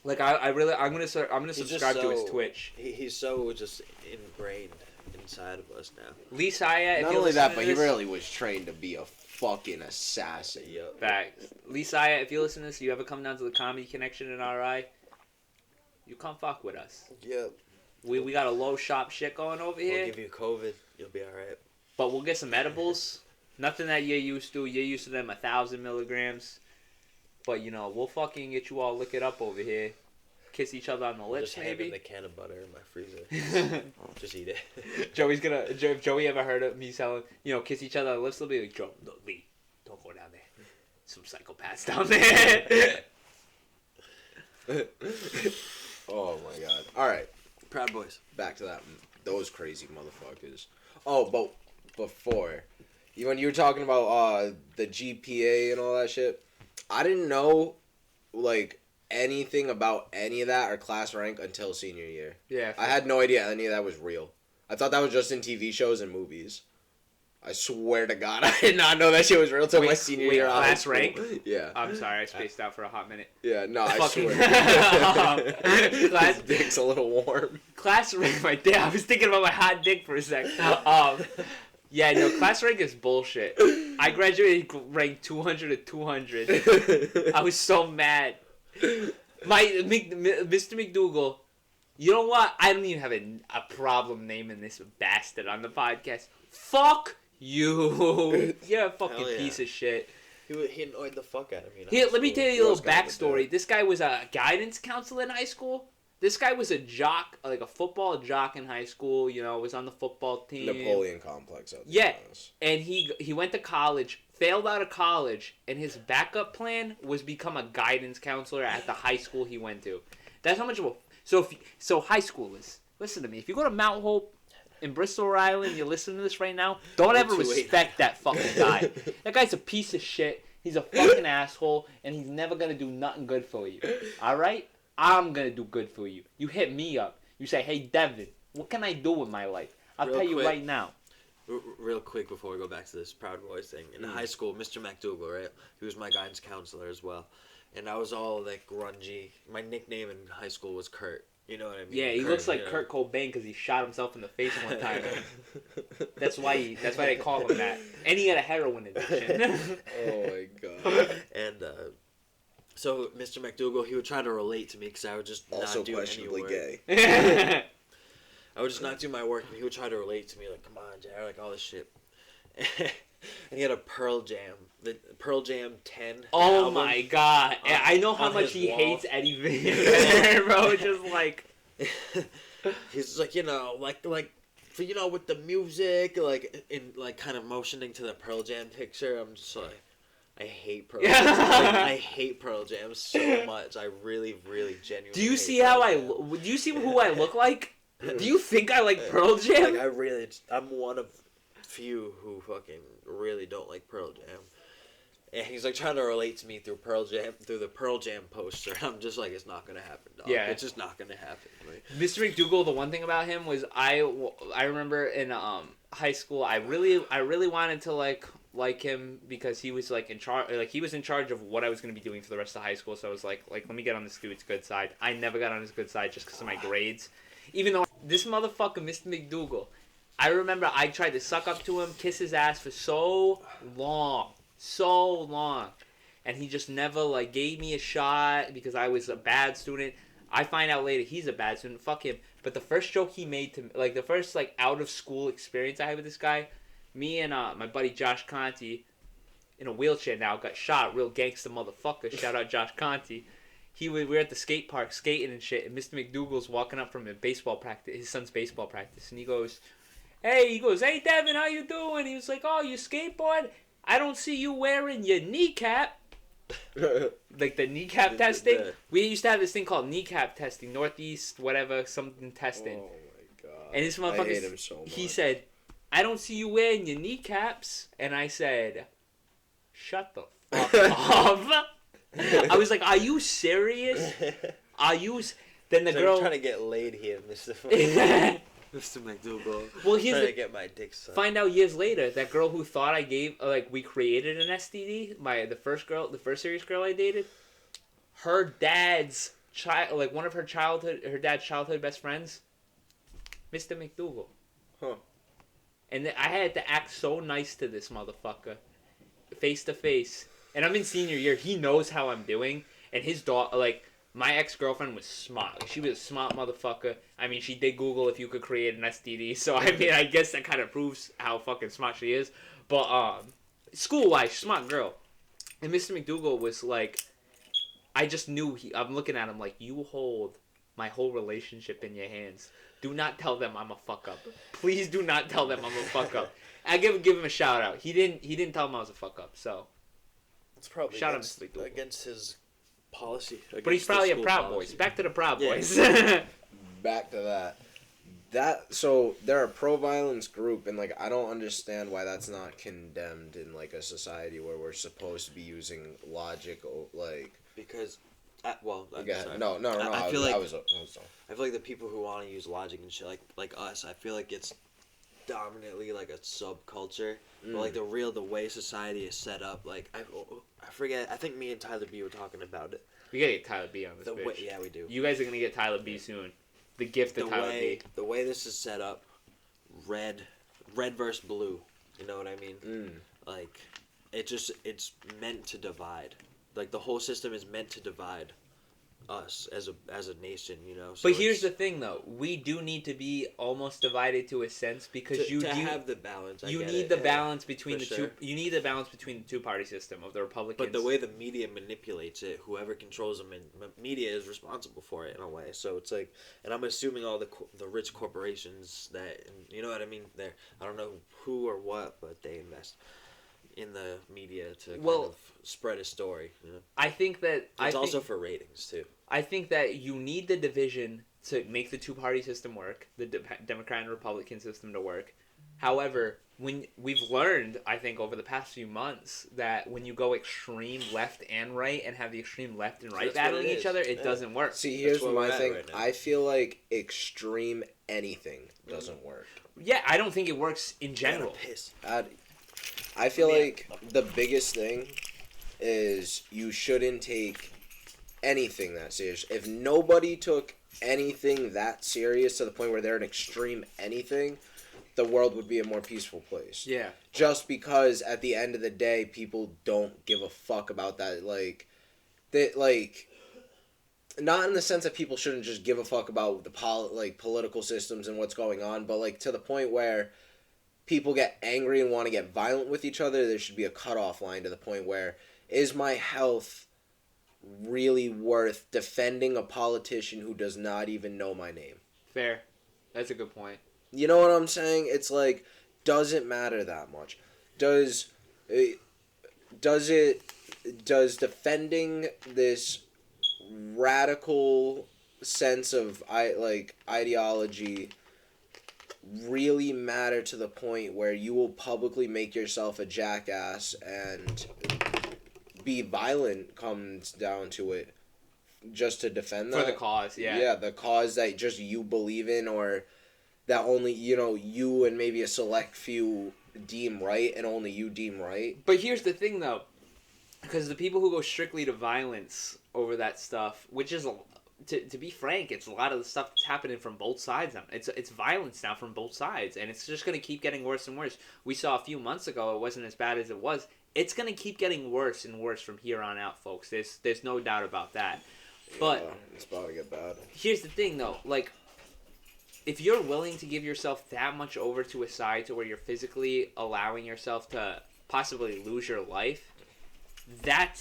Like I'm gonna subscribe to his Twitch. He's so just ingrained inside of us now. Lee Syed. Not only that, but he really was trained to be a fucking assassin. Yep. Facts. Lee Syed, if you listen to this, you ever come down to the Comedy Connection in RI, you come fuck with us. Yep. We got a low shop shit going over We'll here, give you COVID. You'll be alright. but we'll get some edibles. Nothing that you're used to. You're used to them 1,000 milligrams. But we'll fucking get you all lick it up over here, kiss each other on the lips, Just having maybe. the can of butter in my freezer. Just eat it. Joey's gonna. If Joey ever heard of me selling, kiss each other on the lips, he'll be like, Joe, no, Lee, don't go down there. Some psychopaths down there. Oh my god. All right, Proud Boys. back to that. Those crazy motherfuckers. Oh, but before, when you were talking about the GPA and all that shit, I didn't know like anything about any of that or class rank until senior year. Yeah. I had no idea any of that was real. I thought that was just in TV shows and movies. I swear to God, I did not know that shit was real until my senior year. Class rank? Yeah. I'm sorry, I spaced out for a hot minute. Yeah, no, I Fucking- swear. Class- His dick's a little warm. Class rank, my dick. I was thinking about my hot dick for a sec. Yeah, no, class rank is bullshit. I graduated rank 200 to 200. I was so mad. Mr. Mcdougall, you know what? I don't even have a problem naming this bastard on the podcast. Fuck you. You're a fucking Hell yeah. piece of shit. He annoyed the fuck out of me. in Here, high let me school. tell you a was little kind of a backstory. dick. This guy was a guidance counselor in high school. This guy was a jock, like a football jock in high school. Was on the football team. Napoleon complex. Yeah. And he went to college, failed out of college, and his backup plan was become a guidance counselor at the high school he went to. That's how much of a so high schoolers, listen to me. If you go to Mount Hope in Bristol, Rhode Island, you're listening to this right now, don't ever 289. respect that fucking guy. That guy's a piece of shit. He's a fucking asshole, and he's never gonna do nothing good for you. All right? I'm gonna do good for you. You hit me up. You say, "Hey, Devin, what can I do with my life?" I'll Real tell you quick. right now. Real quick before we go back to this Proud Boys thing. In high school, Mr. Mcdougall, right? He was my guidance counselor as well. And I was all like grungy. My nickname in high school was Kurt. You know what I mean? Yeah, he Kurt, looks like you know. Kurt Cobain because he shot himself in the face one time. That's why they call him that. And he had a heroin addiction. Oh my god. And so Mr. Mcdougall, he would try to relate to me because I would just Also not do any questionably work. gay. I would just not do my work, and he would try to relate to me, like, "Come on, Jared," like all this shit. And he had a Pearl Jam, the Pearl Jam 10. Oh album. my god! on- I know how on much his he wall. hates Eddie Vedder, bro. Just like He's like, like for with the music, like in like kind of motioning to the Pearl Jam picture. I'm just like, I hate Pearl Jam. Like, I hate Pearl Jam so much. I really, really genuinely. do you hate see Pearl how I? Jam. Do you see who I look like? Do you think I like Pearl Jam? Like I'm one of few who fucking really don't like Pearl Jam. And he's like trying to relate to me through the Pearl Jam poster. I'm just like, it's not gonna happen, dog. Yeah. It's just not gonna happen. Like, Mr. McDougal, the one thing about him was I remember in high school I really wanted to like him because he was like in charge, like he was in charge of what I was going to be doing for the rest of high school. So I was like let me get on this dude's good side. I never got on his good side just because of my grades. Even though this motherfucker, Mr. McDougal, I remember I tried to suck up to him, kiss his ass for so long, and he just never gave me a shot because I was a bad student. I find out later he's a bad student. Fuck him. But the first joke he made to me, the first out of school experience I had with this guy, me and my buddy Josh Conti, in a wheelchair now, got shot. Real gangster motherfucker. Shout out Josh Conti. We were at the skate park skating and shit, and Mr. McDougal's walking up from his son's baseball practice, and he goes, "Hey, Devin, how you doing?" He was like, "Oh, you skateboard? I don't see you wearing your kneecap." Like the kneecap testing. We used to have this thing called kneecap testing, Northeast, whatever, something testing. Oh my god. And this I motherfucker, hate him so much. he said, "I don't see you wearing your kneecaps." And I said, "Shut the fuck up." I was like, "Are you serious? Are you?" Then the so girl. I'm trying to get laid here, Mr. Mr. McDougal. Well, here's trying the to get my dick sucked. Find out years later that girl who thought I gave we created an STD. The first serious girl I dated. Her dad's child, one of her dad's childhood best friends, Mr. McDougal. Huh. And I had to act so nice to this motherfucker, face to face. And I'm in senior year. He knows how I'm doing, and his daughter, my ex-girlfriend was smart. She was a smart motherfucker. I mean, she did Google if you could create an STD. So, I mean, I guess that kind of proves how fucking smart she is. But, school-wise, smart girl. And Mr. McDougal was like, I just knew I'm looking at him like, you hold my whole relationship in your hands. Do not tell them I'm a fuck up. Please do not tell them I'm a fuck up. I give him a shout out. He didn't tell him I was a fuck up. So It's probably shout against his policy. But he's probably a Proud Boys. Back to the Proud Boys. Back to that. So they're a pro-violence group, and like I don't understand why that's not condemned in like a society where we're supposed to be using logic, like because. I feel like the people who want to use logic and shit, like us, I feel like it's dominantly like a subculture. But like the way society is set up, like I forget. I think me and Tyler B were talking about it. We gotta get Tyler B on this bitch. Yeah, we do. You guys are gonna get Tyler B soon. The gift of Tyler B. The way this is set up, red versus blue. You know what I mean? Like, it's meant to divide. Like the whole system is meant to divide us as a nation, you know. So but here's the thing, though: we do need to be almost divided to a sense because to have the balance. You need the balance between the two. You need the balance between the two-party system of the Republicans. But the way the media manipulates it, whoever controls them, and media is responsible for it in a way. So it's like, and I'm assuming all the rich corporations that, you know what I mean. I don't know who or what, but they invest in the media to kind of spread a story. You know? I think that it's also for ratings too. I think that you need the division to make the two-party system work, the Democrat and Republican system to work. However, when we've learned, I think over the past few months, that when you go extreme left and right and have the extreme left and right battling each other, it doesn't work. See, here's my thing. Right, I feel like extreme anything doesn't work. Yeah, I don't think it works in general. I feel like the biggest thing is you shouldn't take anything that serious. If nobody took anything that serious to the point where they're an extreme anything, the world would be a more peaceful place. Yeah. Just because at the end of the day, people don't give a fuck about that. Not in the sense that people shouldn't just give a fuck about the political systems and what's going on, but like to the point where people get angry and want to get violent with each other, there should be a cutoff line to the point where, is my health really worth defending a politician who does not even know my name? Fair. That's a good point. You know what I'm saying? It's like, does it matter that much? Does defending this radical sense of ideology really matter to the point where you will publicly make yourself a jackass and be violent, comes down to it, just to defend that? For the cause, yeah. Yeah, the cause that just you believe in, or that only, you and maybe a select few deem right, and only you deem right. But here's the thing, though. Because the people who go strictly to violence over that stuff, which is, to be frank, it's a lot of the stuff that's happening from both sides now. It's violence now from both sides, and it's just going to keep getting worse and worse. We saw a few months ago it wasn't as bad as it was. It's going to keep getting worse and worse from here on out, folks. There's no doubt about that. But yeah, it's about to get bad. Here's the thing, though. Like, if you're willing to give yourself that much over to a side to where you're physically allowing yourself to possibly lose your life, I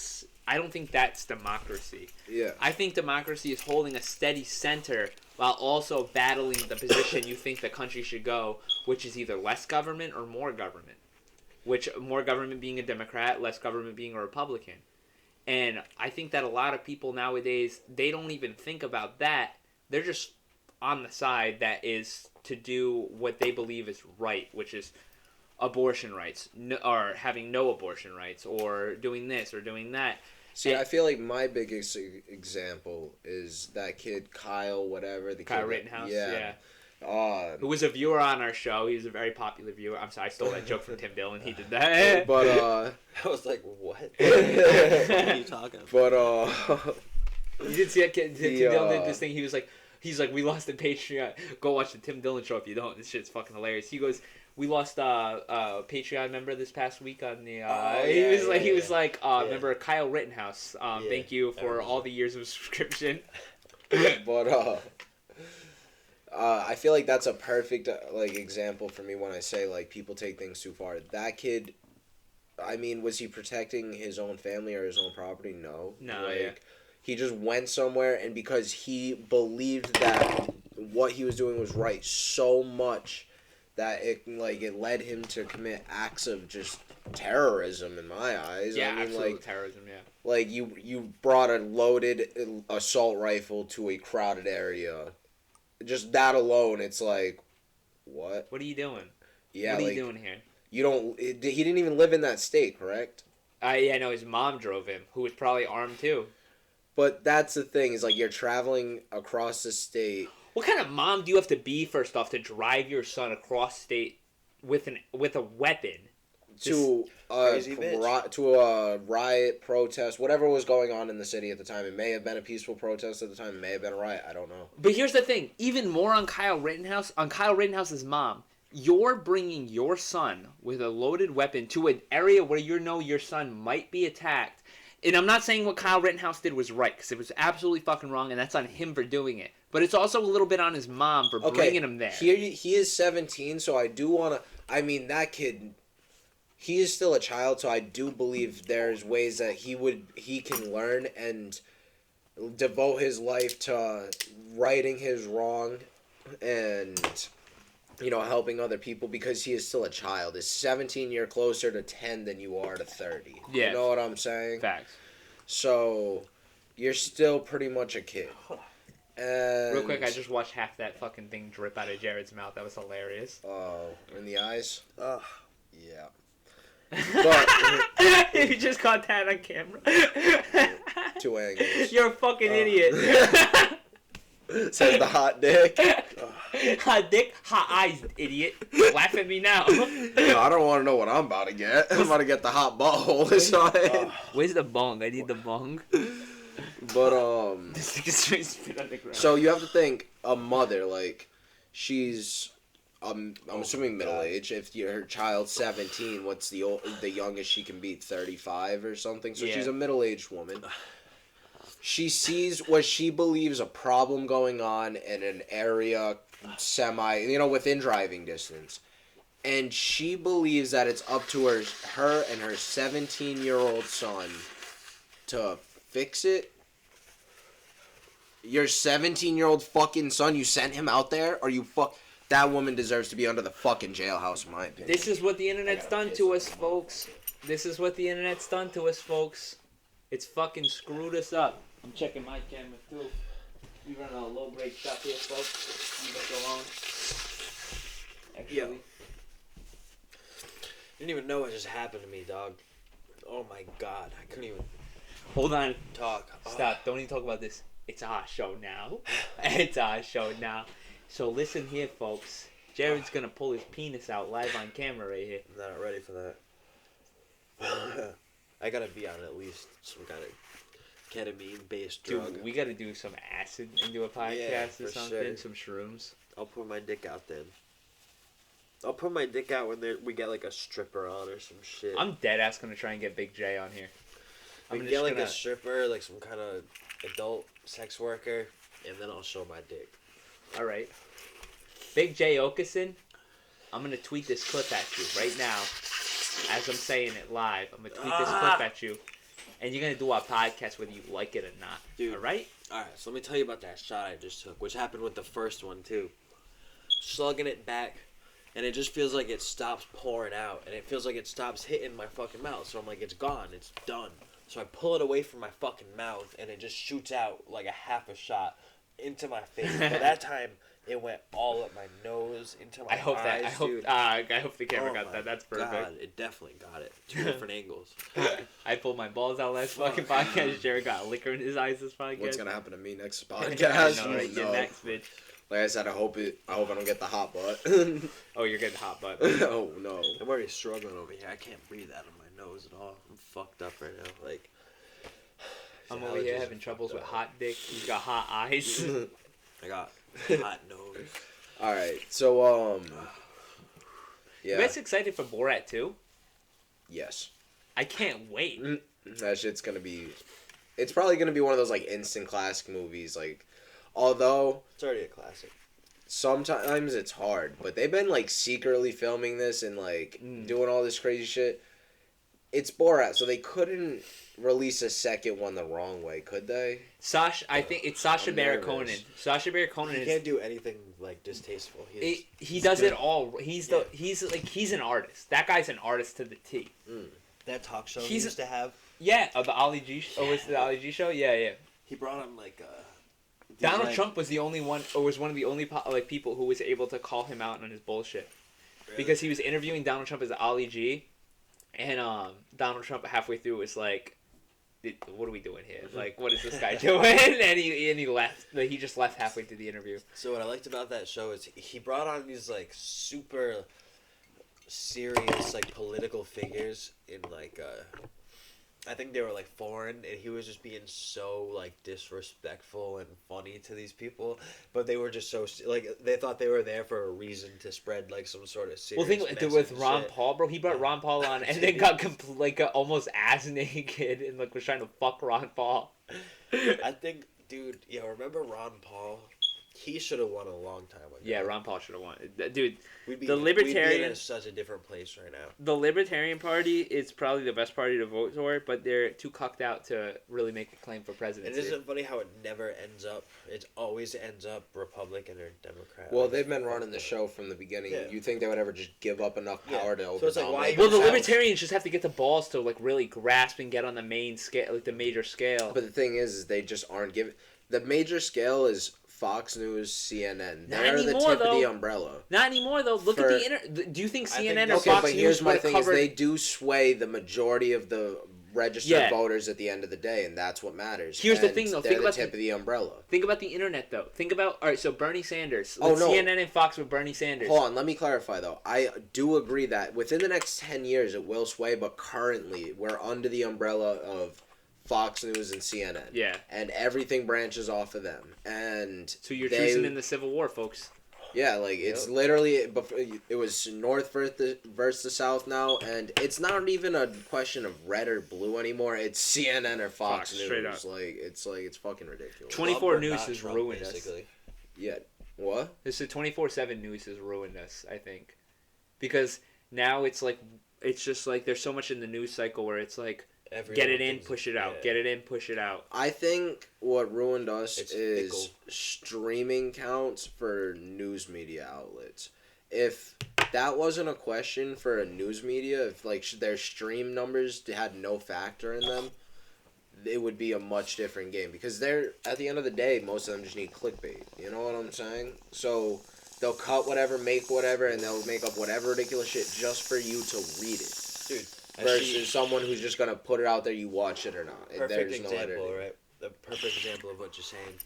don't think that's democracy. Yeah. I think democracy is holding a steady center while also battling the position you think the country should go, which is either less government or more government. Which, more government being a Democrat, less government being a Republican. And I think that a lot of people nowadays, they don't even think about that. They're just on the side that is to do what they believe is right, which is abortion rights, or having no abortion rights, or doing this or doing that. See, I feel like my biggest example is that kid Kyle, Kyle Rittenhouse, yeah. Who was a viewer on our show. He was a very popular viewer. I'm sorry, I stole that joke from Tim Dillon. He did that. But I was like, what? What are you talking about? But you did see that kid? Tim Dillon did this thing. He's like, we lost the Patreon. Go watch the Tim Dillon show if you don't. This shit's fucking hilarious. He goes, we lost a Patreon member this past week on the. He was like, member Kyle Rittenhouse. Thank you for all the years of subscription. But I feel like that's a perfect example for me when I say people take things too far. That kid, I mean, was he protecting his own family or his own property? No. No. He just went somewhere, and because he believed that what he was doing was right so much that it led him to commit acts of just terrorism in my eyes. Yeah, I mean, absolute terrorism. Yeah. Like you brought a loaded assault rifle to a crowded area. Just that alone, it's like, what? What are you doing? Yeah, what are you doing here? You don't. He didn't even live in that state, correct? Yeah, no, his mom drove him, who was probably armed too. But that's the thing, is like you're traveling across the state. What kind of mom do you have to be, first off, to drive your son across state with a weapon? To a riot, protest, whatever was going on in the city at the time. It may have been a peaceful protest at the time. It may have been a riot. I don't know. But here's the thing. Even more on Kyle Rittenhouse's mom. You're bringing your son with a loaded weapon to an area where you know your son might be attacked. And I'm not saying what Kyle Rittenhouse did was right, because it was absolutely fucking wrong, and that's on him for doing it. But it's also a little bit on his mom for bringing him there. He is 17, so I do want to... I mean, that kid... He is still a child, so I do believe there's ways that he can learn and devote his life to righting his wrong and, helping other people, because he is still a child. Is 17 year closer to 10 than you are to 30. Yeah. You know what I'm saying? Facts. So, you're still pretty much a kid. And... Real quick, I just watched half that fucking thing drip out of Jared's mouth. That was hilarious. Oh, in the eyes? Yeah. But you just caught that on camera. 2 angles. You're a fucking idiot. Says the hot dick. Hot dick, hot eyes, idiot. Laugh at me now. No, I don't want to know what I'm about to get. I'm about to get the hot butthole inside. Where's the bong? I need the bong. But This nigga straight spit on the ground. so you have to think, a mother, like, she's I'm assuming middle age. If her child's 17, what's the youngest she can be? 35 or something. So she's a middle-aged woman. She sees what she believes a problem going on in an area within driving distance. And she believes that it's up to her and her 17-year-old son to fix it. Your 17-year-old fucking son, you sent him out there? Or you That woman deserves to be under the fucking jailhouse, in my opinion. This is what the internet's done to us, folks. This is what the internet's done to us, folks. It's fucking screwed us up. I'm checking my camera, too. We run a low grade shop here, folks. You guys alone. Actually. Didn't even know what just happened to me, dog. Oh my god, I couldn't even Hold on. talk. Stop. Don't even talk about this. It's our show now. It's our show now. So listen here, folks. Jared's gonna pull his penis out live on camera right here. I'm not ready for that. I gotta be on at least some kind of ketamine-based drug. Dude, we gotta do some acid and do a podcast or something. Sure. Some shrooms. I'll put my dick out then. I'll put my dick out when we get like a stripper on or some shit. I'm dead ass gonna try and get Big J on here. We can get like a stripper, like some kind of adult sex worker, and then I'll show my dick. All right. Big J Okeson, I'm gonna tweet this clip at you right now, as I'm saying it live. I'm gonna tweet this clip at you, and you're gonna do our podcast whether you like it or not. Dude. All right? All right. So let me tell you about that shot I just took, which happened with the first one too. Slugging it back, and it just feels like it stops pouring out, and it feels like it stops hitting my fucking mouth. So I'm like, it's gone, it's done. So I pull it away from my fucking mouth, and it just shoots out like a half a shot into my face. But that time, it went all up my nose, into my eyes, I hope the camera got that. That's perfect. God, it definitely got it. 2 different angles. I pulled my balls out last fucking podcast. Jared got liquor in his eyes this podcast. What's gonna happen to me next I podcast? know, right? You're next, bitch. Like I said, I hope I don't get the hot butt. Oh, you're getting hot butt. Oh no. I'm already struggling over here. I can't breathe out of my nose at all. I'm fucked up right now. Like, I'm over here having troubles with hot dick. He's got hot eyes. I got hot nose. All right, so yeah. You guys excited for Borat 2? Yes. I can't wait. That shit's gonna be. It's probably gonna be one of those like instant classic movies. Like, although It's already a classic. sometimes it's hard, but they've been like secretly filming this and like doing all this crazy shit. it's Borat, so they couldn't release a second one the wrong way, could they? I think it's Sacha I'm Baron nervous. Conan. Sacha Baron Conan He is can't do anything like distasteful. he does good. it all. He's an artist. That guy's an artist to the T. That talk show he He's- used to have. Yeah, the Ali G. Oh, was it the Ali G show? Yeah. He brought on like Donald Trump was the only one, or was one of the only people who was able to call him out on his bullshit, because he was interviewing Donald Trump as Ali G, and Donald Trump halfway through was like, "What are we doing here? Like, what is this guy doing?" and he left. Like, he just left halfway through the interview. So what I liked about that show is he brought on these like super serious like political figures in like I think they were like foreign, and he was just being so like disrespectful and funny to these people, but they were just so like they thought they were there for a reason to spread like some sort of serious. Well, think message with and Ron shit. Paul, bro. He brought Ron Paul on, and then got got almost ass naked, and like was trying to fuck Ron Paul. I think, dude, remember Ron Paul? He should have won a long time ago. Yeah, Ron Paul should have won. Dude, We'd be the in Libertarian- such a different place right now. the Libertarian Party is probably the best party to vote for, but they're too cucked out to really make a claim for And presidency. isn't it funny how it never ends up? It always ends up Republican or Democrat. Well, they've been running the show from the beginning. Yeah. You think they would ever just give up enough power to So it's like, why overdominate? Well, the South. Libertarians just have to get the balls to like really grasp and get on the main scale, like the major scale. But the thing is they just aren't giving. The major scale is Fox News, CNN. Not They're the anymore, tip of the though. umbrella. Not anymore though. Look For- at the do you think I think CNN or that's- Okay, Fox but News here's my would thing: cover? is they do sway the majority of the registered Yeah. voters at the end of the day, and that's what matters. Here's the And thing, though. They're Think the about tip of the umbrella. Think about the internet, though. Think about all right. So Bernie Sanders. Oh, no. CNN and Fox with Bernie Sanders. Hold on, let me clarify though. I do agree that within the next 10 years it will sway, but currently we're under the umbrella of Fox News and CNN. Yeah. And everything branches off of them. And So you're they- choosing in the Civil War, folks. Yeah, like it's literally it was North versus the South now, and it's not even a question of red or blue anymore. It's CNN or Fox Fox, News. straight up. It's fucking ridiculous. 24 Trump or News not has Trump, ruined us. basically. Yeah. What? This is 24/7 News has ruined us. I think, because now it's just like there's so much in the news cycle where it's like Everyone get it in, thinks- push it out, yeah. get it in, push it out. I think what ruined us It's is fickle. streaming counts for news media outlets. If that wasn't a question for a news media, if like their stream numbers had no factor in them, it would be a much different game, because they're at the end of the day, most of them just need clickbait. You know what I'm saying? So they'll cut whatever, make whatever, and they'll make up whatever ridiculous shit just for you to read it. Dude, Versus someone who's just gonna put it out there, you watch it or not. perfect There's no example, editing. right? The perfect example of what you're saying.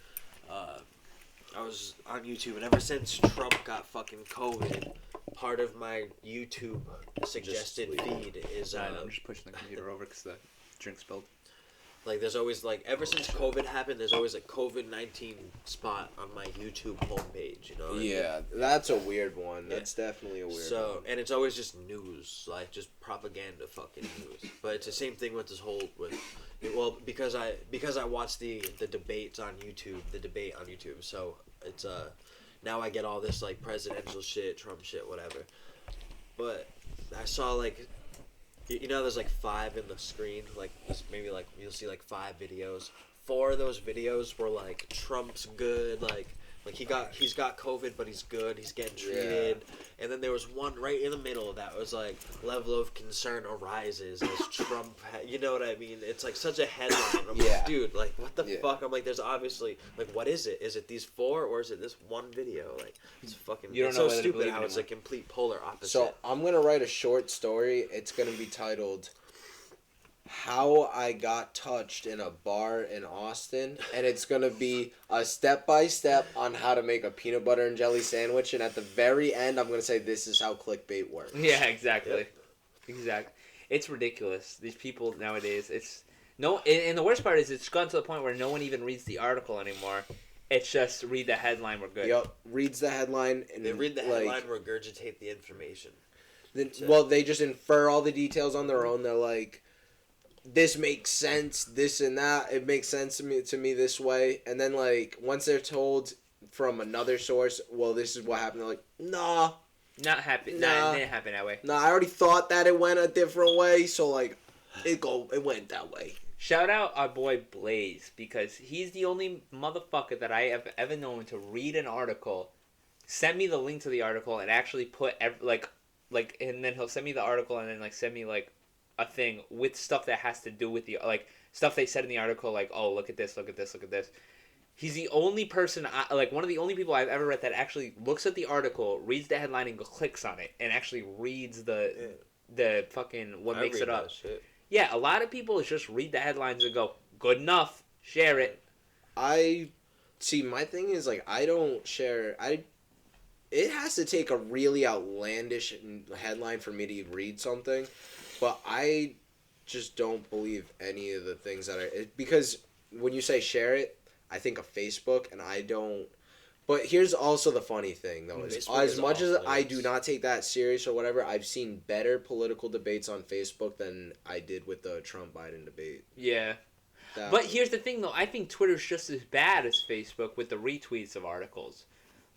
I was on YouTube, and ever since Trump got fucking COVID, part of my YouTube suggested feed is I'm just pushing the computer over because the drink spilled. like there's always like ever since COVID happened, there's always a COVID-19 spot on my YouTube homepage. You know? what I mean? Yeah, that's a weird one. Yeah. That's definitely a weird So, one. and it's always just news, like just propaganda fucking news. But it's the same thing with this whole because I watch the debates on YouTube, the debate on YouTube. So it's now I get all this like presidential shit, Trump shit, whatever. But I saw like there's like 5 in the screen, like maybe like you'll see like 5 videos. 4 of those videos were like Trump's good, like he's got COVID, but he's good. He's getting treated. And then there was one right in the middle that was like level of concern arises as Trump. You know what I mean? It's like such a headline. I'm like, dude, like what the fuck? I'm like, there's obviously like, what is it? Is it these 4 or is it this one video? Like it's fucking. You don't it's know so whether to stupid believe how it's a anymore. complete polar opposite. So I'm gonna write a short story. It's gonna be titled "How I Got Touched in a Bar in Austin," and it's gonna be a step-by-step on how to make a peanut butter and jelly sandwich. And at the very end, I'm gonna say this is how clickbait works. Yeah, exactly. Exactly. It's ridiculous. These people nowadays, it's no, and the worst part is it's gotten to the point where no one even reads the article anymore. It's just read the headline, we're good. Yep, reads the headline and they read the like, headline, regurgitate the information. Well, they just infer all the details on their own. They're like, this makes sense, this and that. It makes sense to me this way. And then, like, once they're told from another source, well, this is what happened, they're like, Not happy. Nah. It didn't happen that way. I already thought that it went a different way. So, like, It went that way. Shout out our boy Blaze, because he's the only motherfucker that I have ever known to read an article, send me the link to the article, and actually put and then he'll send me the article and then like send me like a thing with stuff that has to do with the like stuff they said in the article, like, oh, look at this, look at this, look at this. He's the only person, one of the only people I've ever read that actually looks at the article, reads the headline, and clicks on it, and actually reads the fucking what makes it up. Shit. Yeah, a lot of people just read the headlines and go, good enough, share it. I see. My thing is like I don't share. It has to take a really outlandish headline for me to read something, but I just don't believe any of the things that because when you say share it, I think of Facebook, and I don't. But here's also the funny thing, though. Is as much as I do not take that serious or whatever, I've seen better political debates on Facebook than I did with the Trump-Biden debate. Yeah. But here's the thing, though. I think Twitter's just as bad as Facebook with the retweets of articles.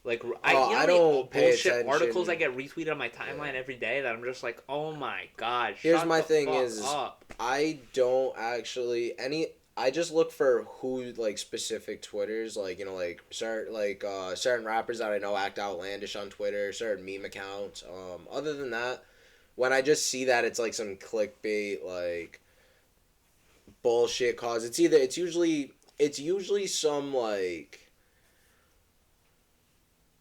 Like, I don't pay bullshit attention. Articles I get retweeted on my timeline every day that I'm just like, oh my god, here's my thing up. I don't actually I just look for who like specific Twitters, like, you know, like certain rappers that I know act outlandish on Twitter, certain meme accounts. Other than that, when I just see that it's like some clickbait like bullshit cause, it's usually some like,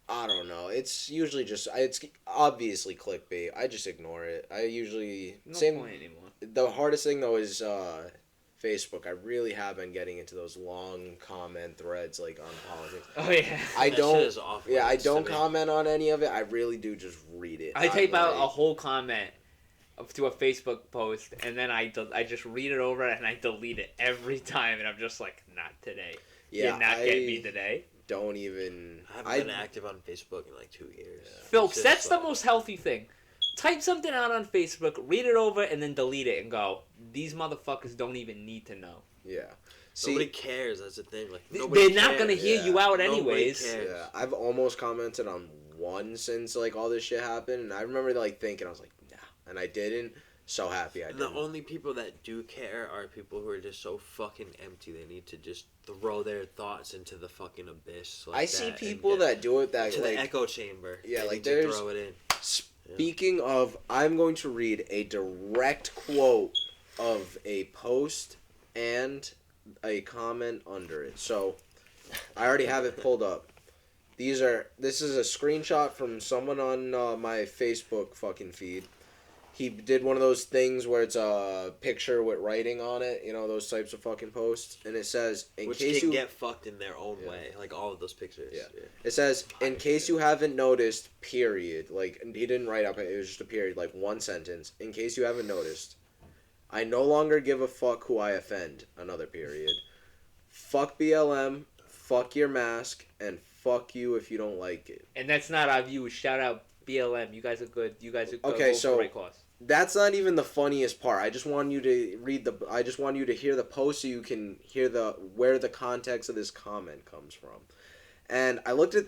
I don't know. It's usually just it's obviously clickbait. I just ignore it. I usually no point anymore. The hardest thing though is Facebook. I really have been getting into those long comment threads like on politics. Oh yeah. I don't comment on any of it. I really do just read it. I type out a whole comment to a Facebook post, and then I just read it over and I delete it every time, and I'm just like, not today. Yeah, you're not getting me today. Don't even. I haven't been active on Facebook in like 2 years. Folks, that's the most healthy thing. Type something out on Facebook, read it over, and then delete it and go, these motherfuckers don't even need to know. Yeah. Nobody cares, that's the thing. Like, they're not going to hear you out anyways. Yeah, I've almost commented on one since like all this shit happened, and I remember like thinking, I was like, nah, and I didn't. So happy I didn't. The only people that do care are people who are just so fucking empty. They need to just throw their thoughts into the fucking abyss. Like I see people that do it that to like the echo chamber. Yeah, like there's throw it in. Speaking of, I'm going to read a direct quote of a post and a comment under it. So, I already have it pulled up. This is a screenshot from someone on my Facebook fucking feed. He did one of those things where it's a picture with writing on it, you know, those types of fucking posts, and it says, Which can get fucked in their own way, like all of those pictures. Yeah. It says, in case you haven't noticed, period. Like, he didn't write up, it was just a period, like one sentence. In case you haven't noticed, I no longer give a fuck who I offend, another period. Fuck BLM, fuck your mask, and fuck you if you don't like it. And that's not our views. Shout out BLM. You guys are good. You guys are good. Okay, so right cause. That's not even the funniest part. I just want you to I just want you to hear the post so you can hear where the context of this comment comes from. And I looked at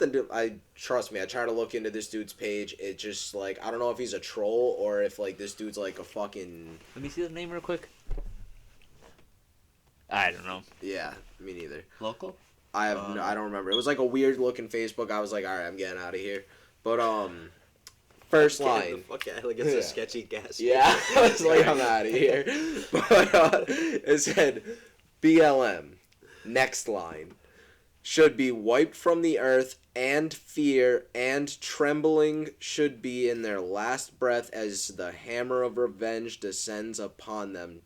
trust me, I tried to look into this dude's page. It just like, I don't know if he's a troll or if like this dude's like a fucking. Let me see the name real quick. I don't know. Yeah, me neither. Local? I don't remember. It was like a weird looking Facebook. I was like, all right, I'm getting out of here. But first line. Okay, like it's a sketchy gas. Yeah, I was like, I'm out of here. But it said, BLM, next line, should be wiped from the earth, and fear and trembling should be in their last breath as the hammer of revenge descends upon them. ...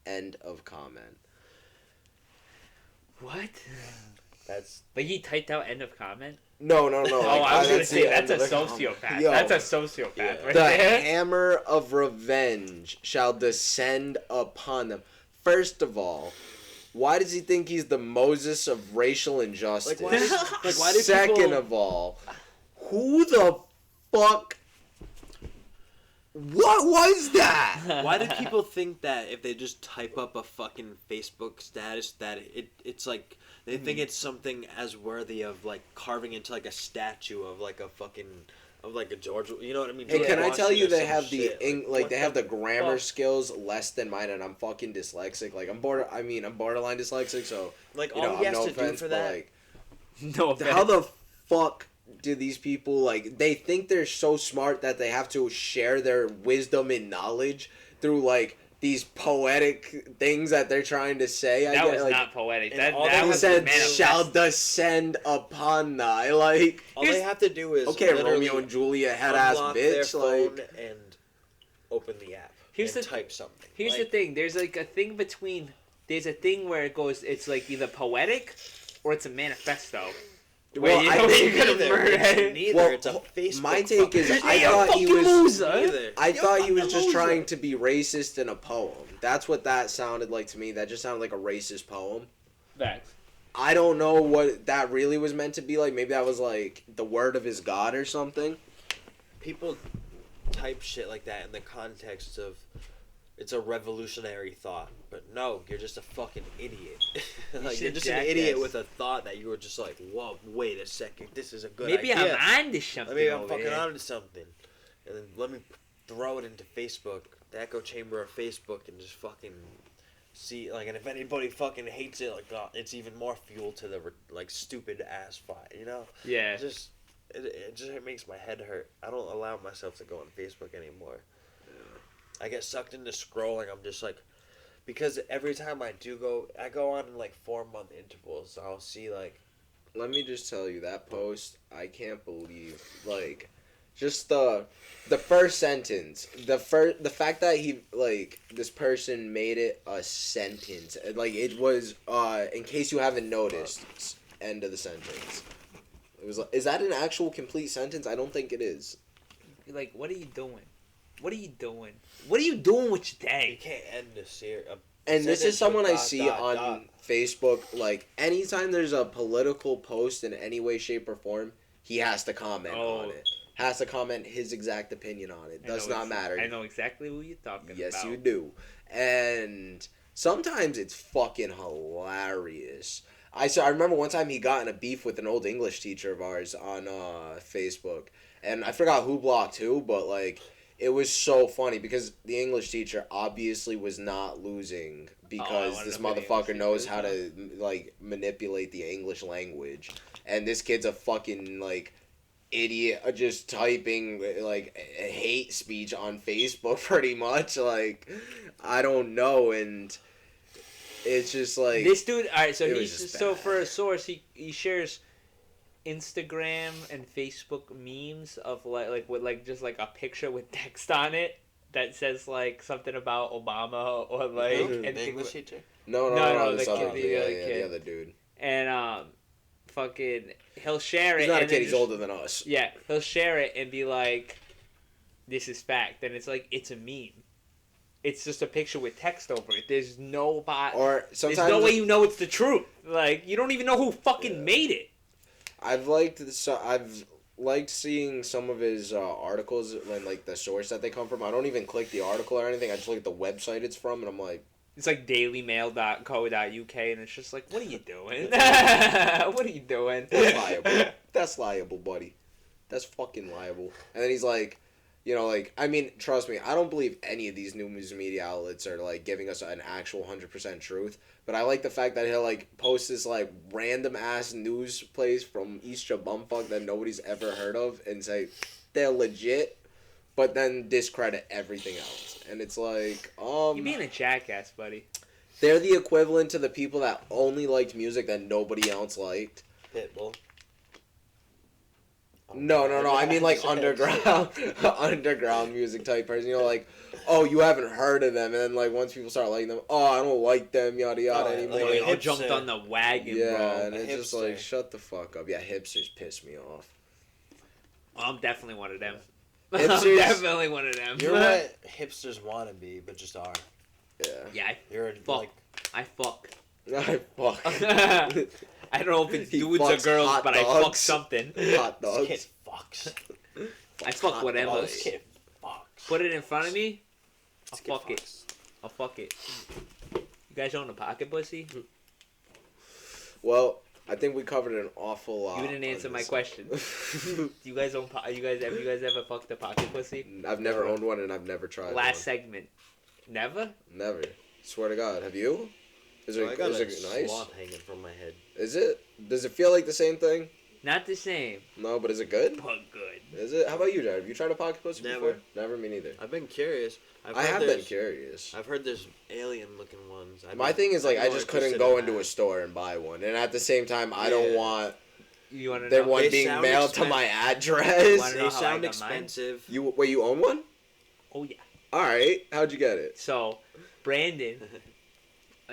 End of comment. What? That's. But he typed out end of comment? No. Oh, I was going to say, that's a sociopath. Yo, that's a sociopath right the there. hammer of revenge shall descend upon them. First of all, why does he think he's the Moses of racial injustice? Why do Second people... of all, who the fuck... What was that? Why do people think that if they just type up a fucking Facebook status that it's like they think it's something as worthy of like carving into like a statue of like a fucking of like a George. You know what I mean? Hey, George can I tell you Washington or they some have shit. like what they have the grammar fuck? skills less than mine, and I'm fucking dyslexic. Like I'm borderline dyslexic, so Like you all know, he I'm has no to do offense, for but that. like, No offense. how the fuck do these people like? They think they're so smart that they have to share their wisdom and knowledge through like these poetic things that they're trying to say. I That get, was like, not poetic. and That all they that He was said, manifest. "Shall descend upon thy." Like, All they have to do is okay, literally Romeo and Juliet, head ass unlock their bitch. phone Like, and open the app. Here's and the- type something. Here's Like, the thing. There's like a thing between. There's a thing where it goes. It's like either poetic, or it's a manifesto. well, I think you're gonna neither. murder It's it. neither. Well, It's a Facebook. my take is, fucking- I You're a thought he fucking was. loser. Neither. I You're thought he was fucking just loser. trying to be racist in a poem. That's what that sounded like to me. That just sounded like a racist poem. Facts. I don't know what that really was meant to be like. Maybe that was like the word of his god or something. People type shit like that in the context of it's a revolutionary thought, but no, you're just a fucking idiot. Like should you're just an jackass. idiot with a thought that you were just like, whoa, wait a second, this is a good Maybe idea. I'm onto something. Maybe I'm over fucking here. onto something, and then let me throw it into Facebook, the echo chamber of Facebook, and just fucking see like, and if anybody fucking hates it, like, it's even more fuel to the like stupid ass fight, you know? Yeah. It just makes my head hurt. I don't allow myself to go on Facebook anymore. I get sucked into scrolling. I'm just like, because every time I go on in like 4-month intervals. So I'll see like, Let me just tell you that post. I can't believe like just the first sentence. The fact that he like this person made it a sentence. Like it was in case you haven't noticed. End of the sentence. It was. Is that an actual complete sentence? I don't think it is. Like, what are you doing? What are you doing? What are you doing with your you day? can't end a series. And this is someone I see on Facebook. Like anytime there's a political post in any way, shape, or form, he has to comment on it. Has to comment his exact opinion on it. Does not matter. I know exactly who you're talking about. Yes, you do. And sometimes it's fucking hilarious. I remember one time he got in a beef with an old English teacher of ours on Facebook, and I forgot who blocked who, but like it was so funny because the English teacher obviously was not losing because wanted this to be the motherfucker English knows teacher, how to like manipulate the English language, and this kid's a fucking like idiot just typing like hate speech on Facebook pretty much. Like I don't know, and it's just like This dude, all right. So it was he's just so bad. for a source, he shares Instagram and Facebook memes of like with like just like a picture with text on it that says like something about Obama or like Who? and The English teacher. no, No, this the other kid, dude, the yeah, other yeah, kid. the other dude. and fucking he'll share it. He's not a and then kid. He's just- older than us. Yeah, he'll share it and be like, "This is fact," and it's like it's a meme. It's just a picture with text over it. There's no bot. Or There's sometimes no way you know it's the truth. Like you don't even know who fucking Yeah. made it. I've liked seeing some of his articles and like the source that they come from. I don't even click the article or anything. I just look at the website it's from, and I'm like, It's like dailymail.co.uk, and it's just like, what are you doing? What are you doing? that's liable. That's liable, buddy. That's fucking liable. And then he's like, you know, like, I mean, trust me, I don't believe any of these news media outlets are, like, giving us an actual 100% truth. But I like the fact that he'll, like, post this, like, random-ass news place from East Bumfuck that nobody's ever heard of and say, they're legit, but then discredit everything else. And it's like, You're being a jackass, buddy. they're the equivalent to the people that only liked music that nobody else liked. Pitbull. No, I mean like underground, underground music type person. You know, like, oh, you haven't heard of them, and then like once people start liking them, oh, I don't like them, yada yada Oh, anymore. like We a all hipster. jumped on the wagon, Yeah, bro. and A it's just hipster. like, shut the fuck up. Yeah, hipsters piss me off. I'm definitely one of them. Hipsters- I'm definitely one of them. You're what hipsters want to be, but just are. Yeah. Yeah, You're Fuck. like I fuck. I fuck. I don't know if it's He dudes or fucks girls, hot but I fuck dogs. something. Hot this dogs. kid fucks. I fuck Hot whatever. Oh, dogs. this kid fucks. Put it in front of me, I'll This kid fuck it. fucks. I'll fuck it. You guys own a pocket pussy? Well, I think we covered an awful lot. You didn't answer on my this. question. You guys own? Have you guys ever fucked a pocket pussy? I've never owned one and I've never tried Last one. segment. Never. Never. Swear to God. Have you? Is So I got a it nice? sloth hanging from my head. Is it? Does it feel like the same thing? Not the same, No, but is it good? but good. Is it? How about you, Jared? Have you tried a pocket pussy Never. before? Never. Me neither. I've been curious. I have been curious. I've heard there's alien-looking ones. My thing is, like, I I'm just more couldn't interested go in into that. a store and buy one. And at the same time, I don't Yeah. want You want to that know? one They being sound mailed to my Wanna address. know They how I sound got mine? expensive. You own one? Oh yeah. All right. How'd you get it? So, Brandon,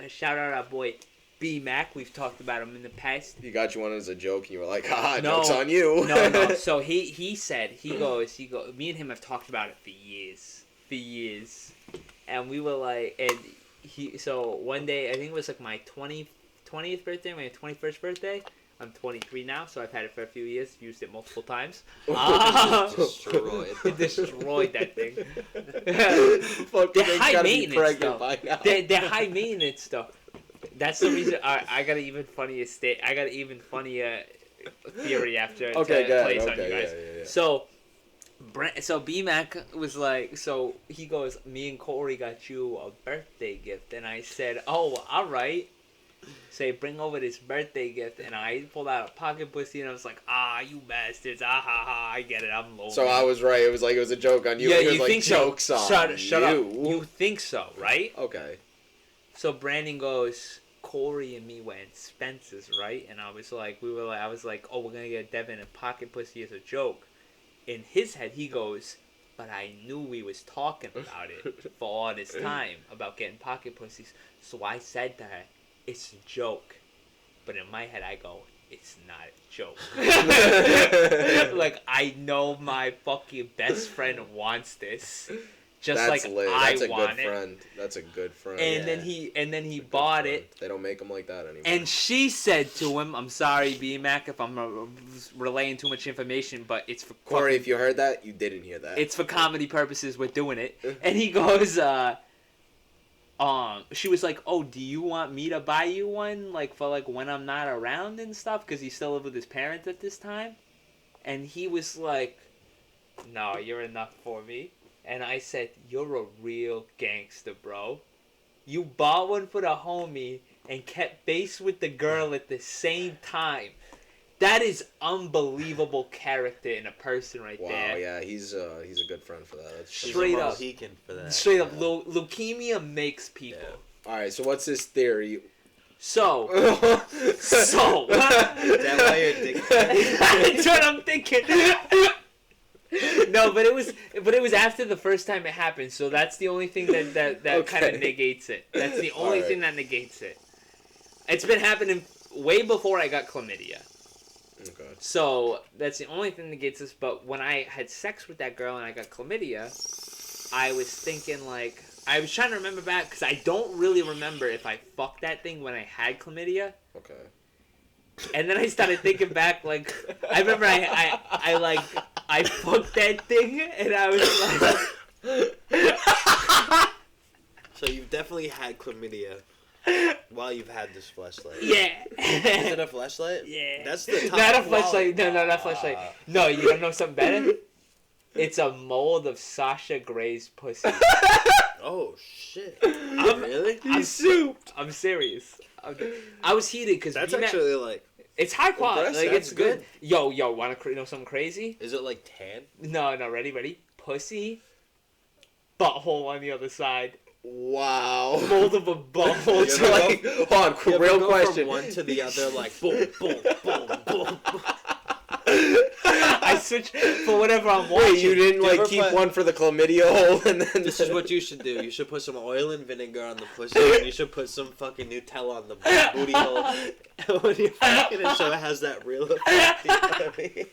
shout out our boy B Mac. We've talked about him in the past. He got you one as a joke, and you were like, "Ha, No. joke's on you." No. So he said he goes. Me and him have talked about it for years, and we were like, and he. So one day, I think it was like my 20th birthday, my 21st birthday. I'm 23 now, so I've had it for a few years. Used it multiple times. Destroyed. Destroyed that thing. Fucking They're thing's high gotta be maintenance, pregnant though. by now. They're high maintenance stuff. That's the reason I got an even funnier theory after Okay, to go place ahead. on you Okay, guys. yeah. So B-Mac was like, so he goes, me and Corey got you a birthday gift. And I said, oh, all right. Say, bring over this birthday gift. And I pulled out a pocket pussy and I was like, you bastards. Ah, ha, ha, I get it. I'm lonely. So I was right. It was like it was a joke on you. Yeah, It was you like think so? jokes on Shut up. you. You think so, right? Okay. So Brandon goes, Corey and me went Spencer's, right? And I was like, oh, we're gonna get Devin a pocket pussy as a joke. In his head, he goes, but I knew we was talking about it for all this time about getting pocket pussies. So I said to her, it's a joke. But in my head, I go, it's not a joke. Like, I know my fucking best friend wants this. Just That's like lit. I That's a want good it. friend. That's a good friend. And Yeah. then he Good bought friend. it. They don't make them like that anymore. And she said to him, I'm sorry, B-Mac, if I'm relaying too much information, but it's for Corey, fucking- if you heard that, you didn't hear that. it's for comedy purposes, we're doing it. And he goes, she was like, oh, do you want me to buy you one, like, for, like, when I'm not around and stuff? Because he still lived with his parents at this time. And he was like, no, you're enough for me. And I said, you're a real gangster, bro. You bought one for the homie and kept base with the girl at the same time. That is unbelievable character in a person right Wow, there. yeah, he's a good friend for that. That's She's Straight a up. Mohican for that. Straight up, Yeah. leukemia makes people. Yeah. All right, so what's his theory? So, Is that why you're addicted? that's what I'm thinking. No, but it was after the first time it happened, so that's the only thing that kind Okay. of negates it. That's the only Alright. thing that negates it. It's been happening way before I got chlamydia. Okay. So that's the only thing that negates this. But when I had sex with that girl and I got chlamydia, I was thinking like I was trying to remember back because I don't really remember if I fucked that thing when I had chlamydia. Okay. And then I started thinking back, like, I remember I fucked that thing, and I was like... So you've definitely had chlamydia while you've had this fleshlight. Yeah. Is it a fleshlight? Yeah. That's the top Not a quality. fleshlight. No, not fleshlight. No, you don't know something better? It's a mold of Sasha Grey's pussy. Oh, shit. I'm- Really? I'm serious. I was heated because That's actually like... it's high quality. Impressive. Like, it's That's good. good. Yo, wanna know something crazy? Is it like tan? No, ready? Pussy, butthole on the other side. Wow. Mold of a butthole. You So ever like, Hold on, You ever real go question. from one to the other, like, boom, boom, boom, boom. I switch for whatever I'm watching. Wait, you didn't Do you like ever keep put- one for the chlamydia hole and then This is what you should do. You should put some oil and vinegar on the pussy, and you should put some fucking Nutella on the booty hole. And when you're fucking it, so it has that real effect. You know what I mean?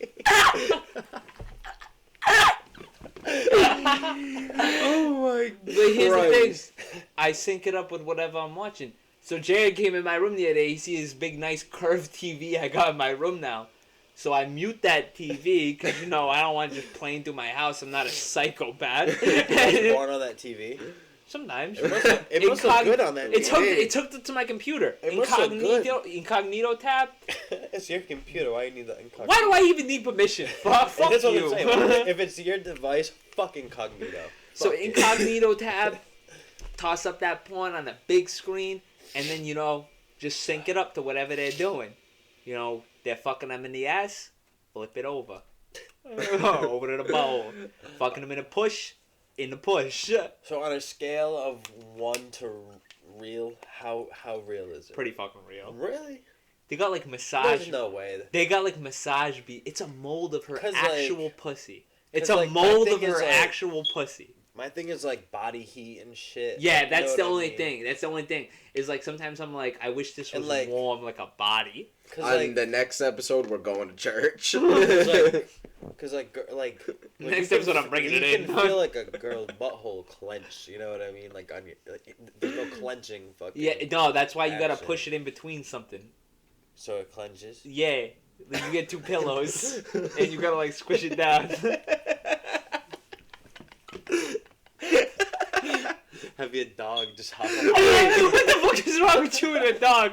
Oh my But here's Christ. the thing. I sync it up with whatever I'm watching. So Jared came in my room the other day. He sees this big, nice curved TV I got in my room now. So I mute that TV because, I don't want it just playing through my house. I'm not a psychopath. You was born on that TV. Sometimes. It must look good on that. It took it to my computer. It must look good. Incognito tab. It's your computer. Why do you need the incognito? Why do I even need permission? Fuck That's what you. I'm saying. If it's your device, fuck incognito. So Fuck it. incognito tab, toss up that porn on the big screen, and then just sync it up to whatever they're doing. They're fucking them in the ass, flip it over. Over to the bowl. Fucking them in a push, in the push. So on a scale of 1 to real, how real is it? Pretty fucking real. Really? They got like massage. There's no way. They got like massage beat. It's a mold of her 'Cause, actual pussy. It's 'cause, a like, mold my of thing her is, like- actual pussy. My thing is like body heat and shit. Yeah, Like, that's you the know what I only mean? thing. That's the only thing. Is like sometimes I'm like, I wish this was And, like- warm like a body. Cause On like, the next episode, we're going to church. cause like when Next you episode, I'm bringing you it in. can feel like a girl's butthole clench. You know what I mean? Like on your, there's no clenching. Fucking. Yeah, no, that's why you gotta action. push it in between something. So it clenches. Yeah, like you get 2 pillows and you gotta like squish it down. Have your dog just hop I'm like, what the fuck is wrong with you and a dog?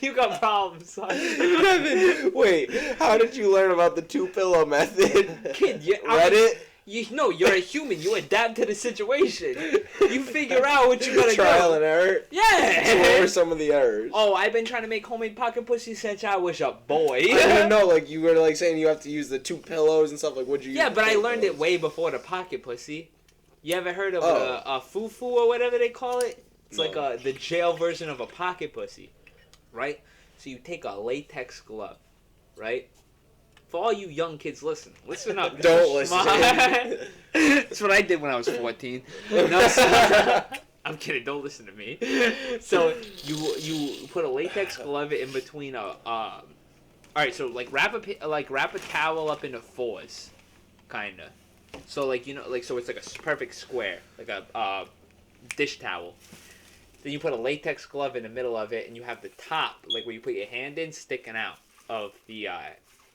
You got problems, son. Kevin, wait, how did you learn about the 2-pillow method? Kid, Reddit? You're a human. You adapt to the situation. You figure out what you gotta Trial go. and error? Yeah. So what were some of the errors? Oh, I've been trying to make homemade pocket pussy since I was a boy. I didn't know, like, you were, like, saying you have to use the 2 pillows and stuff. Like, what'd you use? Yeah, but I for learned those? it way before the pocket pussy. You ever heard of Oh. a fufu or whatever they call it? It's No. like the jail version of a pocket pussy, right? So you take a latex glove, right? For all you young kids, listen up. Don't listen. That's what I did when I was 14. No, so- I'm kidding. Don't listen to me. So you put a latex glove in between all right, so like wrap a towel up into 4s, kinda. So so it's like a perfect square, like a dish towel. Then you put a latex glove in the middle of it, and you have the top, like where you put your hand in, sticking out of the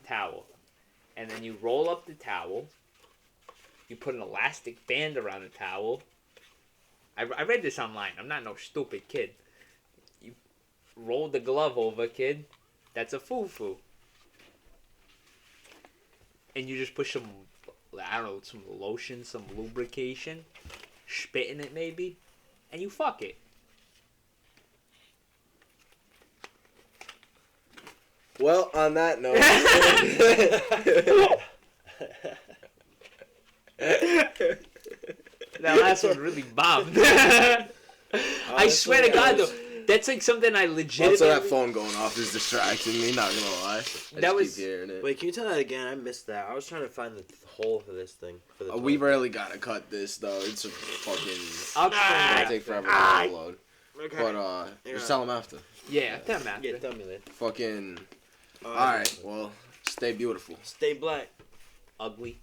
towel. And then you roll up the towel. You put an elastic band around the towel. I read this online. I'm not no stupid kid. You roll the glove over, kid. That's a fufu. And you just put some, I don't know, some lotion, some lubrication, spit in it maybe, and you fuck it. Well, on that note. That last one really bombed. I swear to God, though, that's like something I legitimately. Also, that phone going off is distracting me, not gonna lie. I That just was- keep hearing it. Wait, can you tell that again? I missed that. I was trying to find the hole for this thing. For the We toilet. rarely gotta cut this, though. It's a fucking... I'll It's explain gonna that. take forever to upload. Okay. But, just tell them after. Yeah, tell him after. Yeah, tell me that. Fucking... Alright, well, stay beautiful. Stay black. Ugly.